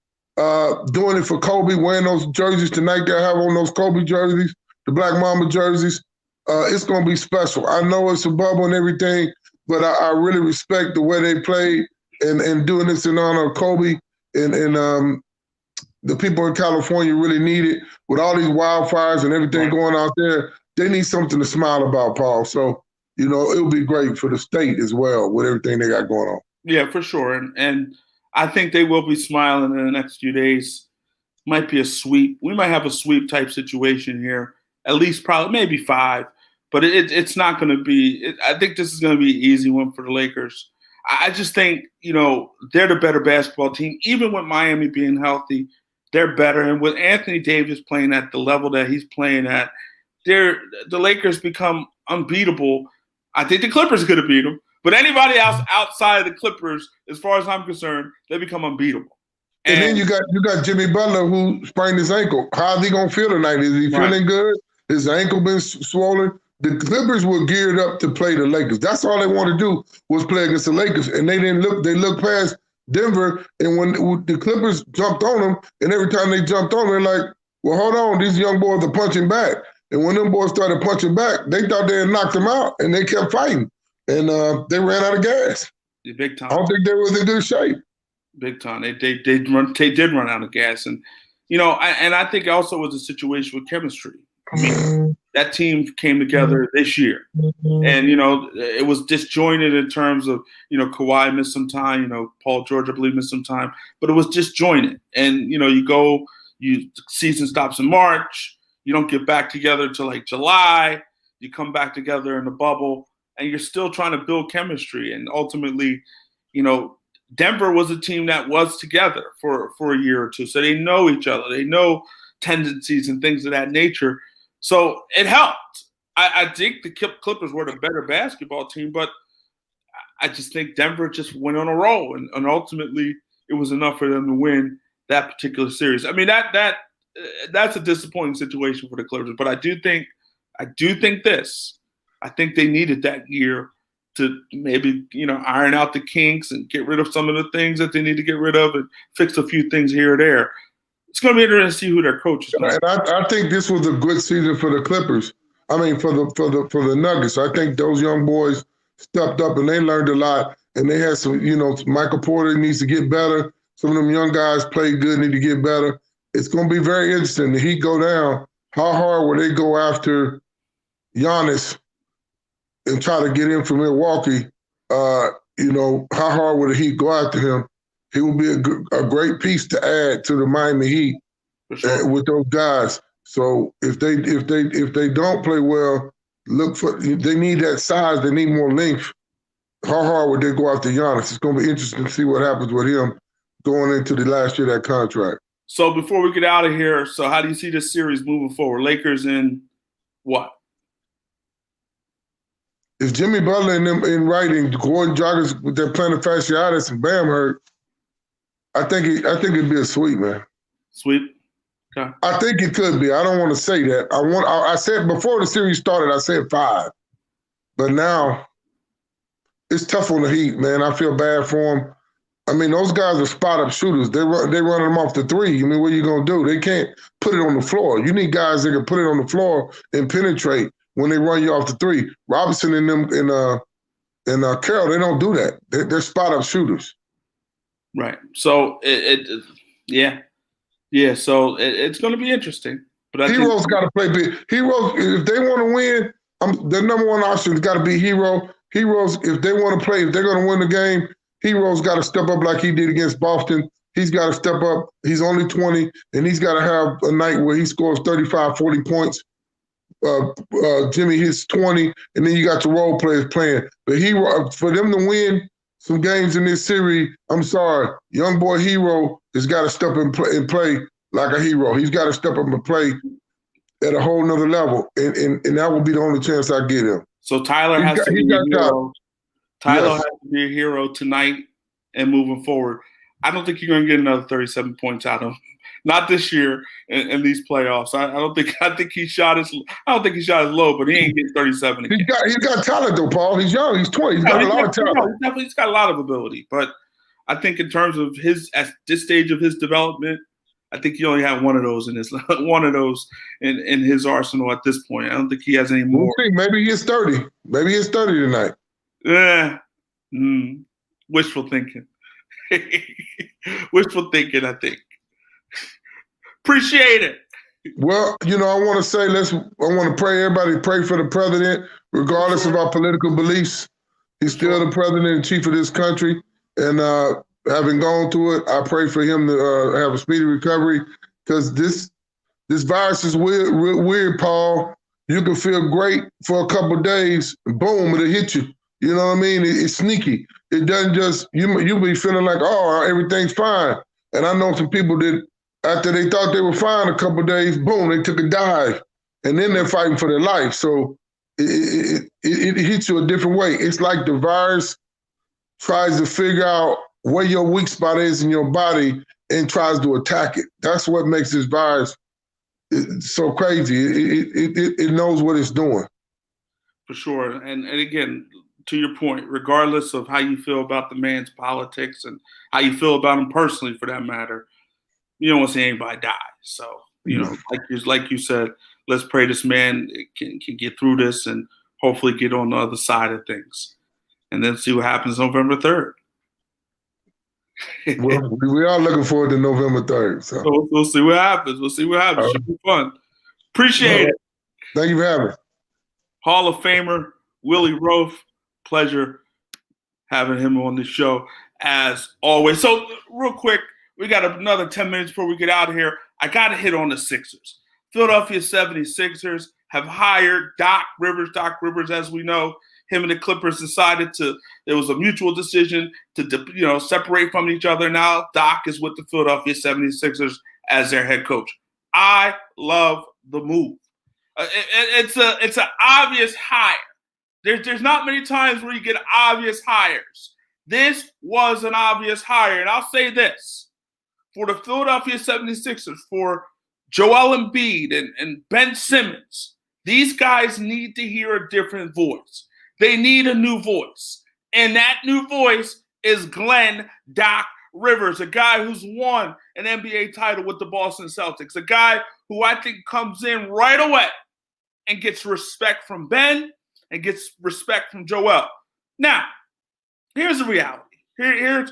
doing it for Kobe, wearing those jerseys tonight, they have on those Kobe jerseys, the Black Mamba jerseys. It's going to be special. I know it's a bubble and everything, but I really respect the way they played and doing this in honor of Kobe and the people in California really need it. With all these wildfires and everything going out there, they need something to smile about, Paul. So, it'll be great for the state as well with everything they got going on. Yeah, for sure. And I think they will be smiling in the next few days. Might be a sweep. We might have a sweep type situation here. At least probably maybe 5. But it's not going to be – I think this is going to be an easy one for the Lakers. I just think, they're the better basketball team. Even with Miami being healthy, they're better. And with Anthony Davis playing at the level that he's playing at, the Lakers become unbeatable. I think the Clippers are going to beat them. But anybody else outside of the Clippers, as far as I'm concerned, they become unbeatable. And then you got Jimmy Butler who sprained his ankle. How's he going to feel tonight? Is he feeling good? His ankle been swollen? The Clippers were geared up to play the Lakers. That's all they wanted to do was play against the Lakers. And they didn't look. They looked past Denver. And when the Clippers jumped on them, and every time they jumped on them, they're like, well, hold on. These young boys are punching back. And when them boys started punching back, they thought they had knocked them out, and they kept fighting. And they ran out of gas. Yeah, big time. I don't think they was in good shape. Big time. They did run out of gas, and I think also was a situation with chemistry. I mean, that team came together this year, and it was disjointed in terms of Kawhi missed some time, Paul George I believe missed some time, but it was disjointed. And season stops in March, you don't get back together until like July, you come back together in the bubble, and you're still trying to build chemistry. And ultimately, Denver was a team that was together for a year or two. So they know each other. They know tendencies and things of that nature. So it helped. I think the Clippers were the better basketball team, but I just think Denver just went on a roll. And ultimately, it was enough for them to win that particular series. I mean, that's a disappointing situation for the Clippers. But I do think this. I think they needed that year to maybe, iron out the kinks and get rid of some of the things that they need to get rid of and fix a few things here or there. It's going to be interesting to see who their coach is going to be. And I think this was a good season for the Clippers. I mean, for the Nuggets. I think those young boys stepped up and they learned a lot. And they had some, Michael Porter needs to get better. Some of them young guys played good, need to get better. It's going to be very interesting. The Heat go down. How hard will they go after Giannis and try to get in from Milwaukee? How hard will the Heat go after him? He will be a great piece to add to the Miami Heat with those guys. So if they don't play well, they need that size. They need more length. How hard would they go after Giannis? It's going to be interesting to see what happens with him going into the last year of that contract. So before we get out of here, so how do you see this series moving forward? Lakers in what? If Jimmy Butler and them in writing, Gordon joggers with their plantar fasciitis and Bam hurt, I think it'd be a sweep, man. Sweep. Okay. I think it could be. I don't want to say that. I said before the series started, I said 5, but now it's tough on the Heat, man. I feel bad for them. I mean, those guys are spot-up shooters. They running them off the 3. I mean, what are you going to do? They can't put it on the floor. You need guys that can put it on the floor and penetrate when they run you off the 3. Robinson and them and Carroll, they don't do that. They're spot-up shooters. Right. So, So it's going to be interesting. But Hero's got to play big. Heroes, if they want to win, their number one option has got to be Hero. Heroes, if they want to play, if they're going to win the game, Hero's got to step up like he did against Boston. He's got to step up. He's only 20, and he's got to have a night where he scores 35, 40 points. Jimmy hits 20, and then you got the role players playing. But Hero, for them to win some games in this series, I'm sorry, young boy Hero has got to step and play like a hero. He's got to step up and play at a whole nother level, and that will be the only chance I get him. So Tyler has to be a hero. Tyler has to be a hero tonight and moving forward. I don't think you're going to get another 37 points out of him. Not this year in these playoffs. I think he shot his low, but he ain't getting 37 again. He's got talent though, Paul. He's young. He's 20. He's got a lot of talent. He's got a lot of ability. But I think in terms of at this stage of his development, I think he only had one of those in his arsenal at this point. I don't think he has any more. Maybe he is 30. Maybe he's 30 tonight. Yeah. Wishful thinking. Wishful thinking, I think. Appreciate it. Well, I want to say I want to everybody pray for the president, regardless of our political beliefs. He's still the president and chief of this country. And having gone through it, I pray for him to have a speedy recovery, because this virus is weird, Paul. You can feel great for a couple of days, and boom, it'll hit you. You know what I mean? It's sneaky. It doesn't just, you be feeling like, oh, everything's fine. And I know some people that after they thought they were fine a couple of days, boom, they took a dive. And then they're fighting for their life. So it hits you a different way. It's like the virus tries to figure out where your weak spot is in your body and tries to attack it. That's what makes this virus so crazy. It knows what it's doing. For sure. And again, to your point, regardless of how you feel about the man's politics and how you feel about him personally, for that matter, you don't want to see anybody die. So, like you said, let's pray this man can get through this and hopefully get on the other side of things. And then see what happens November 3rd. Well, we are looking forward to November 3rd. So we'll see what happens. Should be fun. Appreciate it. Thank you for having me. Hall of Famer Willie Roaf. Pleasure having him on the show as always. So real quick, we got another 10 minutes before we get out of here. I got to hit on the Sixers. Philadelphia 76ers have hired Doc Rivers. Doc Rivers, as we know, him and the Clippers decided it was a mutual decision to separate from each other. Now Doc is with the Philadelphia 76ers as their head coach. I love the move. It's an obvious hire. There's not many times where you get obvious hires. This was an obvious hire. And I'll say this. For the Philadelphia 76ers, for Joel Embiid and Ben Simmons, these guys need to hear a different voice. They need a new voice. And that new voice is Glenn Doc Rivers, a guy who's won an NBA title with the Boston Celtics, a guy who I think comes in right away and gets respect from Ben and gets respect from Joel. Now, here's the reality. Here's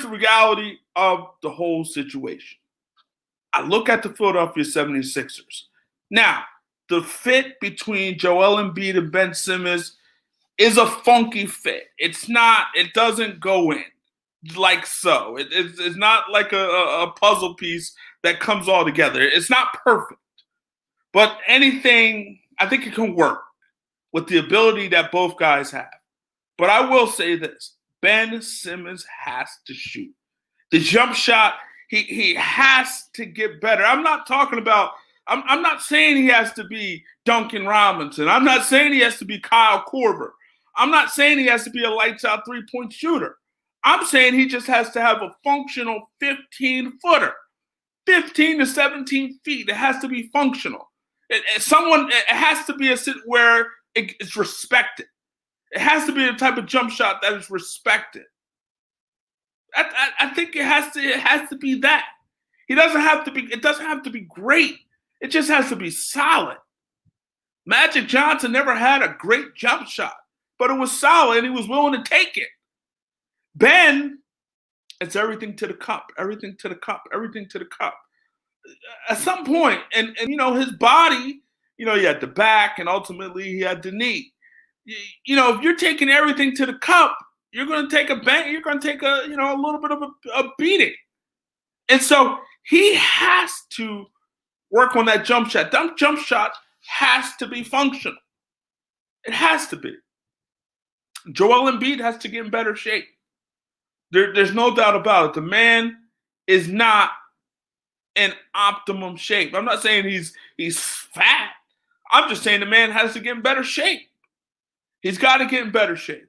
the reality of the whole situation. I look at the Philadelphia 76ers. Now, the fit between Joel Embiid and Ben Simmons is a funky fit. It doesn't go in like so. It's not like a puzzle piece that comes all together. It's not perfect. But anything, I think it can work with the ability that both guys have. But I will say this. Ben Simmons has to shoot. The jump shot, he has to get better. I'm not saying he has to be Duncan Robinson. I'm not saying he has to be Kyle Korver. I'm not saying he has to be a lights-out three-point shooter. I'm saying he just has to have a functional 15-footer, 15 to 17 feet. It has to be functional. It has to be a sit where it's respected. It has to be the type of jump shot that is respected. I think it has to be that. It doesn't have to be great. It just has to be solid. Magic Johnson never had a great jump shot, but it was solid and he was willing to take it. Ben, it's everything to the cup, everything to the cup, everything to the cup. At some point, and his body, he had the back and ultimately he had the knee. If you're taking everything to the cup, you're going to take a bang. You're going to take a little bit of a beating. And so he has to work on that jump shot. That jump shot has to be functional. It has to be. Joel Embiid has to get in better shape. There's no doubt about it. The man is not in optimum shape. I'm not saying he's fat. I'm just saying the man has to get in better shape. He's got to get in better shape.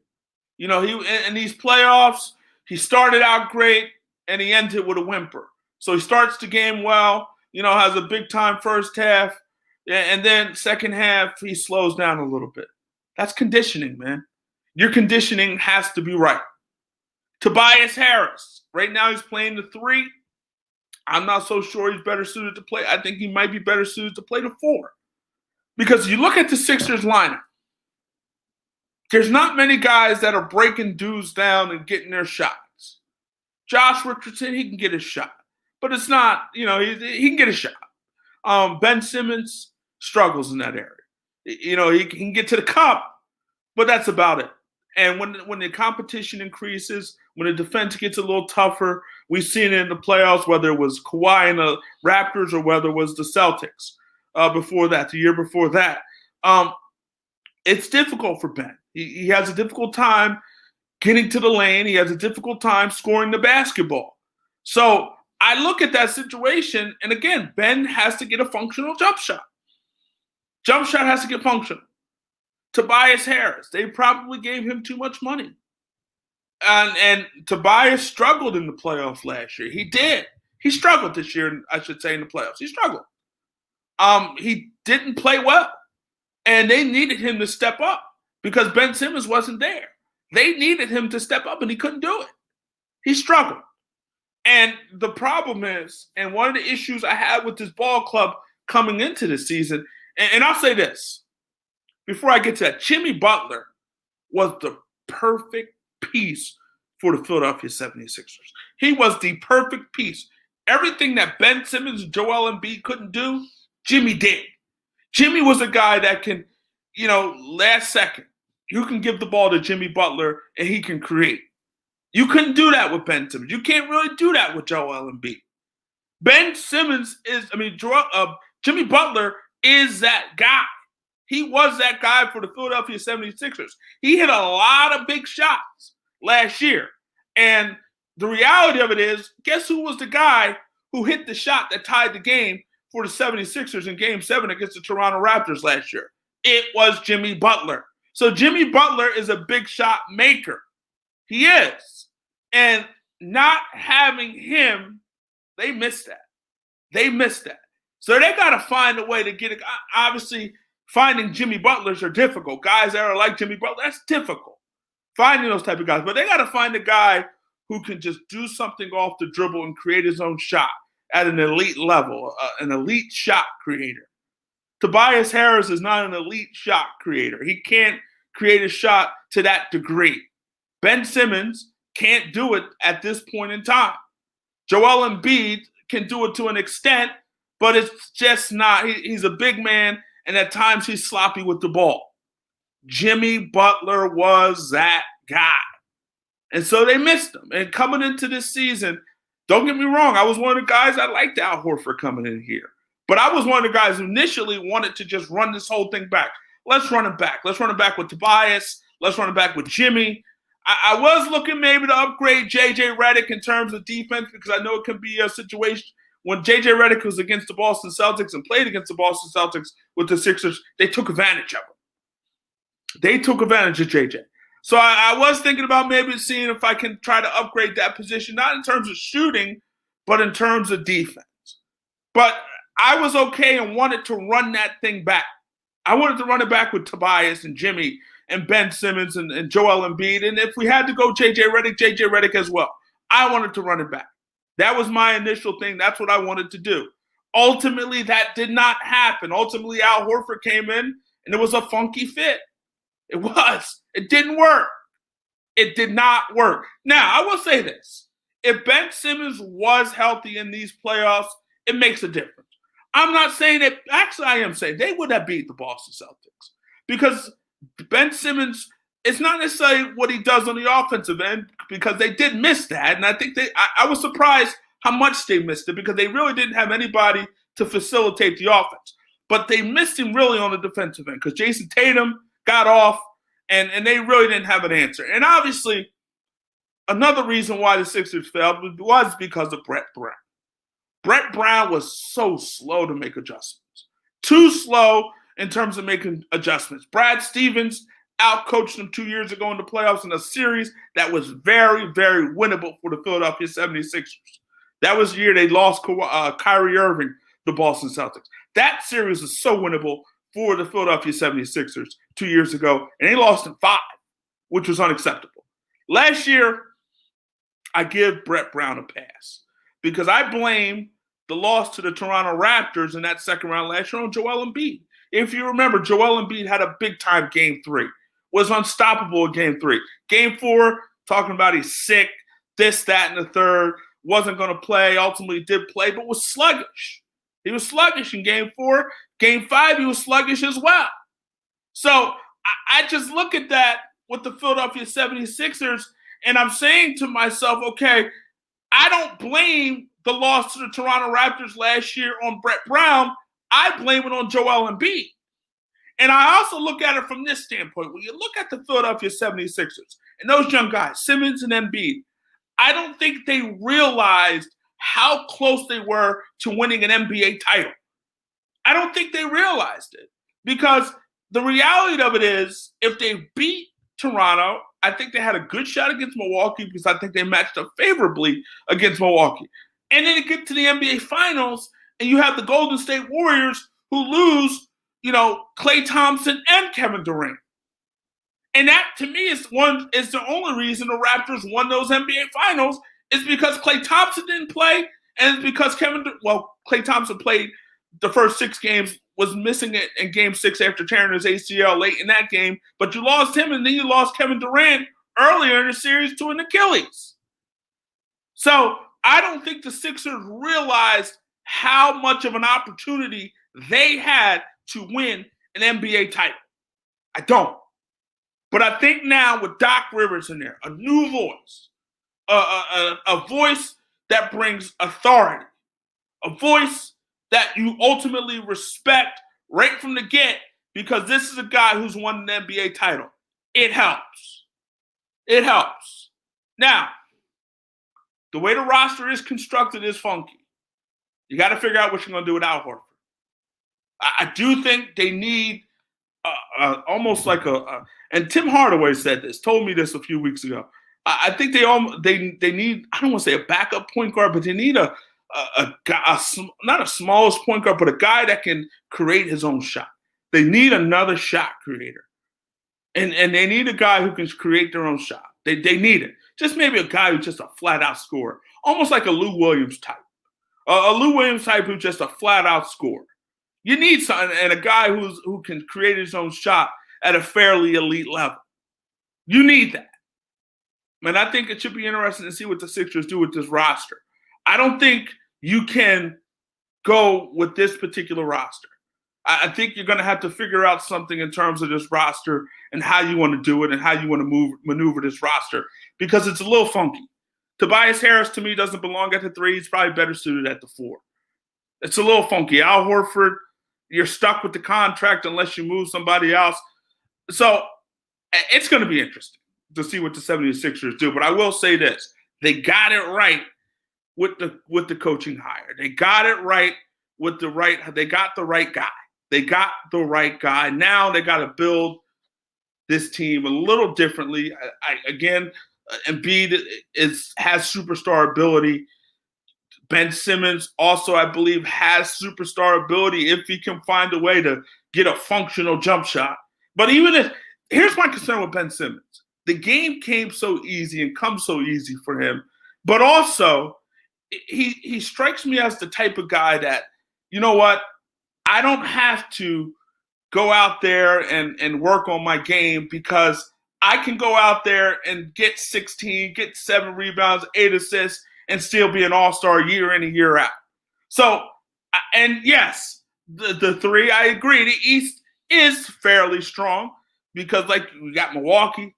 He in these playoffs, he started out great and he ended with a whimper. So he starts the game well, has a big time first half, and then second half he slows down a little bit. That's conditioning, man. Your conditioning has to be right. Tobias Harris, right now he's playing the 3. I'm not so sure he's better suited to play. I think he might be better suited to play the 4. Because you look at the Sixers lineup, there's not many guys that are breaking dudes down and getting their shots. Josh Richardson, he can get a shot. But it's not, he can get a shot. Ben Simmons struggles in that area. He can get to the cup, but that's about it. And when the competition increases, when the defense gets a little tougher, we've seen it in the playoffs, whether it was Kawhi and the Raptors or whether it was the Celtics before that, the year before that. It's difficult for Ben. He has a difficult time getting to the lane. He has a difficult time scoring the basketball. So I look at that situation, and again, Ben has to get a functional jump shot. Jump shot has to get functional. Tobias Harris, they probably gave him too much money. And Tobias struggled in the playoffs last year. He did. He struggled this year, I should say, in the playoffs. He struggled. He didn't play well. And they needed him to step up because Ben Simmons wasn't there. They needed him to step up, and he couldn't do it. He struggled. And the problem is, and one of the issues I had with this ball club coming into the season And I'll say this before I get to that. Jimmy Butler was the perfect piece for the Philadelphia 76ers. He was the perfect piece. Everything that Ben Simmons and Joel Embiid couldn't do, Jimmy did. Jimmy was a guy that can, last second, you can give the ball to Jimmy Butler and he can create. You couldn't do that with Ben Simmons. You can't really do that with Joel Embiid. Jimmy Butler is that guy. He was that guy for the Philadelphia 76ers. He hit a lot of big shots last year. And the reality of it is, guess who was the guy who hit the shot that tied the game for the 76ers in Game 7 against the Toronto Raptors last year? It was Jimmy Butler. So Jimmy Butler is a big shot maker. He is. And not having him, they missed that. So they got to find a way to get it. Obviously, finding Jimmy Butlers are difficult. Guys that are like Jimmy Butler, that's difficult. Finding those type of guys. But they got to find a guy who can just do something off the dribble and create his own shot at an elite level, an elite shot creator. Tobias Harris is not an elite shot creator. He can't create a shot to that degree. Ben Simmons can't do it at this point in time. Joel Embiid can do it to an extent, but it's just not. He's a big man, and at times he's sloppy with the ball. Jimmy Butler was that guy. And so they missed him. And coming into this season, don't get me wrong, I was one of the guys I liked Al Horford coming in here. But I was one of the guys who initially wanted to just run this whole thing back. Let's run it back. Let's run it back with Tobias. Let's run it back with Jimmy. I was looking maybe to upgrade J.J. Redick in terms of defense because I know it can be a situation when J.J. Redick was against the Boston Celtics and played against the Boston Celtics with the Sixers, they took advantage of him. They took advantage of J.J. So I was thinking about maybe seeing if I can try to upgrade that position, not in terms of shooting, but in terms of defense. But I was okay and wanted to run that thing back. I wanted to run it back with Tobias and Jimmy and Ben Simmons and Joel Embiid. And if we had to go J.J. Redick as well. I wanted to run it back. That was my initial thing. That's what I wanted to do. Ultimately, that did not happen. Ultimately, Al Horford came in, and it was a funky fit. It was. It didn't work. It did not work. Now, I will say this. If Ben Simmons was healthy in these playoffs, it makes a difference. I'm not saying that. Actually, I am saying they would have beat the Boston Celtics because Ben Simmons, it's not necessarily what he does on the offensive end because they did miss that. And I think I was surprised how much they missed it because they really didn't have anybody to facilitate the offense. But they missed him really on the defensive end because Jason Tatum got off and they really didn't have an answer. And obviously, another reason why the Sixers failed was because of Brett Brown. Brett Brown was so slow to make adjustments. Too slow in terms of making adjustments. Brad Stevens outcoached him 2 years ago in the playoffs in a series that was very, very winnable for the Philadelphia 76ers. That was the year they lost Kyrie Irving, the Boston Celtics. That series was so winnable for the Philadelphia 76ers 2 years ago, and they lost in 5, which was unacceptable. Last year, I give Brett Brown a pass because I blame the loss to the Toronto Raptors in that second round last year on Joel Embiid. If you remember, Joel Embiid had a big-time Game 3, was unstoppable in Game 3. Game 4, talking about he's sick, this, that, and the third, wasn't going to play, ultimately did play, but was sluggish. He was sluggish in Game 4. Game 5, he was sluggish as well. So I just look at that with the Philadelphia 76ers, and I'm saying to myself, okay, I don't blame the loss to the Toronto Raptors last year on Brett Brown. I blame it on Joel Embiid. And I also look at it from this standpoint. When you look at the Philadelphia 76ers and those young guys, Simmons and Embiid, I don't think they realized how close they were to winning an NBA title. I don't think they realized it because the reality of it is if they beat Toronto, I think they had a good shot against Milwaukee because I think they matched up favorably against Milwaukee. And then you get to the NBA Finals and you have the Golden State Warriors who lose, Klay Thompson and Kevin Durant. And that, to me, is the only reason the Raptors won those NBA Finals is because Klay Thompson didn't play, and it's because Klay Thompson played the first 6 games, was missing it in game 6 after tearing his ACL late in that game. But you lost him, and then you lost Kevin Durant earlier in the series to an Achilles. So I don't think the Sixers realized how much of an opportunity they had to win an NBA title. I don't. But I think now with Doc Rivers in there, a new voice, a voice that brings authority, a voice that you ultimately respect right from the get, because this is a guy who's won an NBA title. It helps. It helps. Now, the way the roster is constructed is funky. You got to figure out what you're going to do without Horford. I do think they need almost like and Tim Hardaway said this, told me this a few weeks ago. I think they need, I don't want to say a backup point guard, but they need a not a smallest point guard, but a guy that can create his own shot. They need another shot creator. And they need a guy who can create their own shot. They need it. Just maybe a guy who's just a flat-out scorer, almost like a Lou Williams type. A Lou Williams type who's just a flat-out scorer. You need something, and a guy who can create his own shot at a fairly elite level. You need that. Man, I think it should be interesting to see what the Sixers do with this roster. I don't think you can go with this particular roster. I think you're going to have to figure out something in terms of this roster and how you want to do it and how you want to maneuver this roster, because it's a little funky. Tobias Harris, to me, doesn't belong at the 3. He's probably better suited at the 4. It's a little funky. Al Horford, you're stuck with the contract unless you move somebody else. So it's going to be interesting to see what the 76ers do. But I will say this. They got it right with the coaching hire. They got it right with they got the right guy. They got the right guy. Now they got to build this team a little differently. Again, Embiid has superstar ability. Ben Simmons also, I believe, has superstar ability if he can find a way to get a functional jump shot. But here's my concern with Ben Simmons. The game came so easy and comes so easy for him. But also, he strikes me as the type of guy that, you know what, I don't have to go out there and work on my game, because I can go out there and get 16, get 7 rebounds, 8 assists, and still be an all-star year in and year out. So, and yes, the 3, I agree. The East is fairly strong because, like, you got Milwaukee,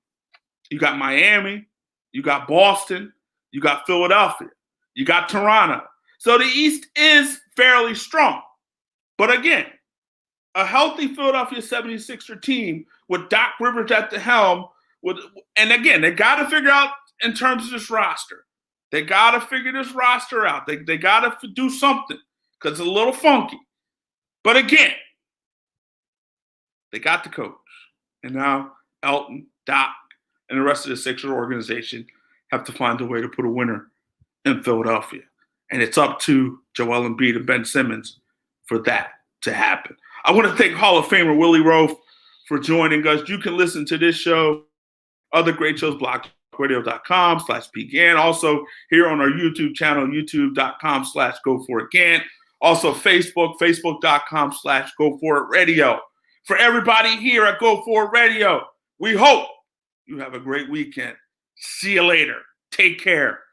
you got Miami, you got Boston, you got Philadelphia, you got Toronto. So the East is fairly strong. But again, a healthy Philadelphia 76er team with Doc Rivers at the helm, and again, they got to figure out in terms of this roster. They got to figure this roster out. They got to do something because it's a little funky. But again, they got the coach. And now Elton, Doc, and the rest of the Sixer organization have to find a way to put a winner in Philadelphia. And it's up to Joel Embiid and Ben Simmons for that to happen. I want to thank Hall of Famer Willie Roaf for joining us. You can listen to this show, other great shows, blockradio.com/PGAN. Also here on our YouTube channel, youtube.com/GoForItGan. Also Facebook, facebook.com/GoForItRadio. For everybody here at Go For It Radio, we hope you have a great weekend. See you later. Take care.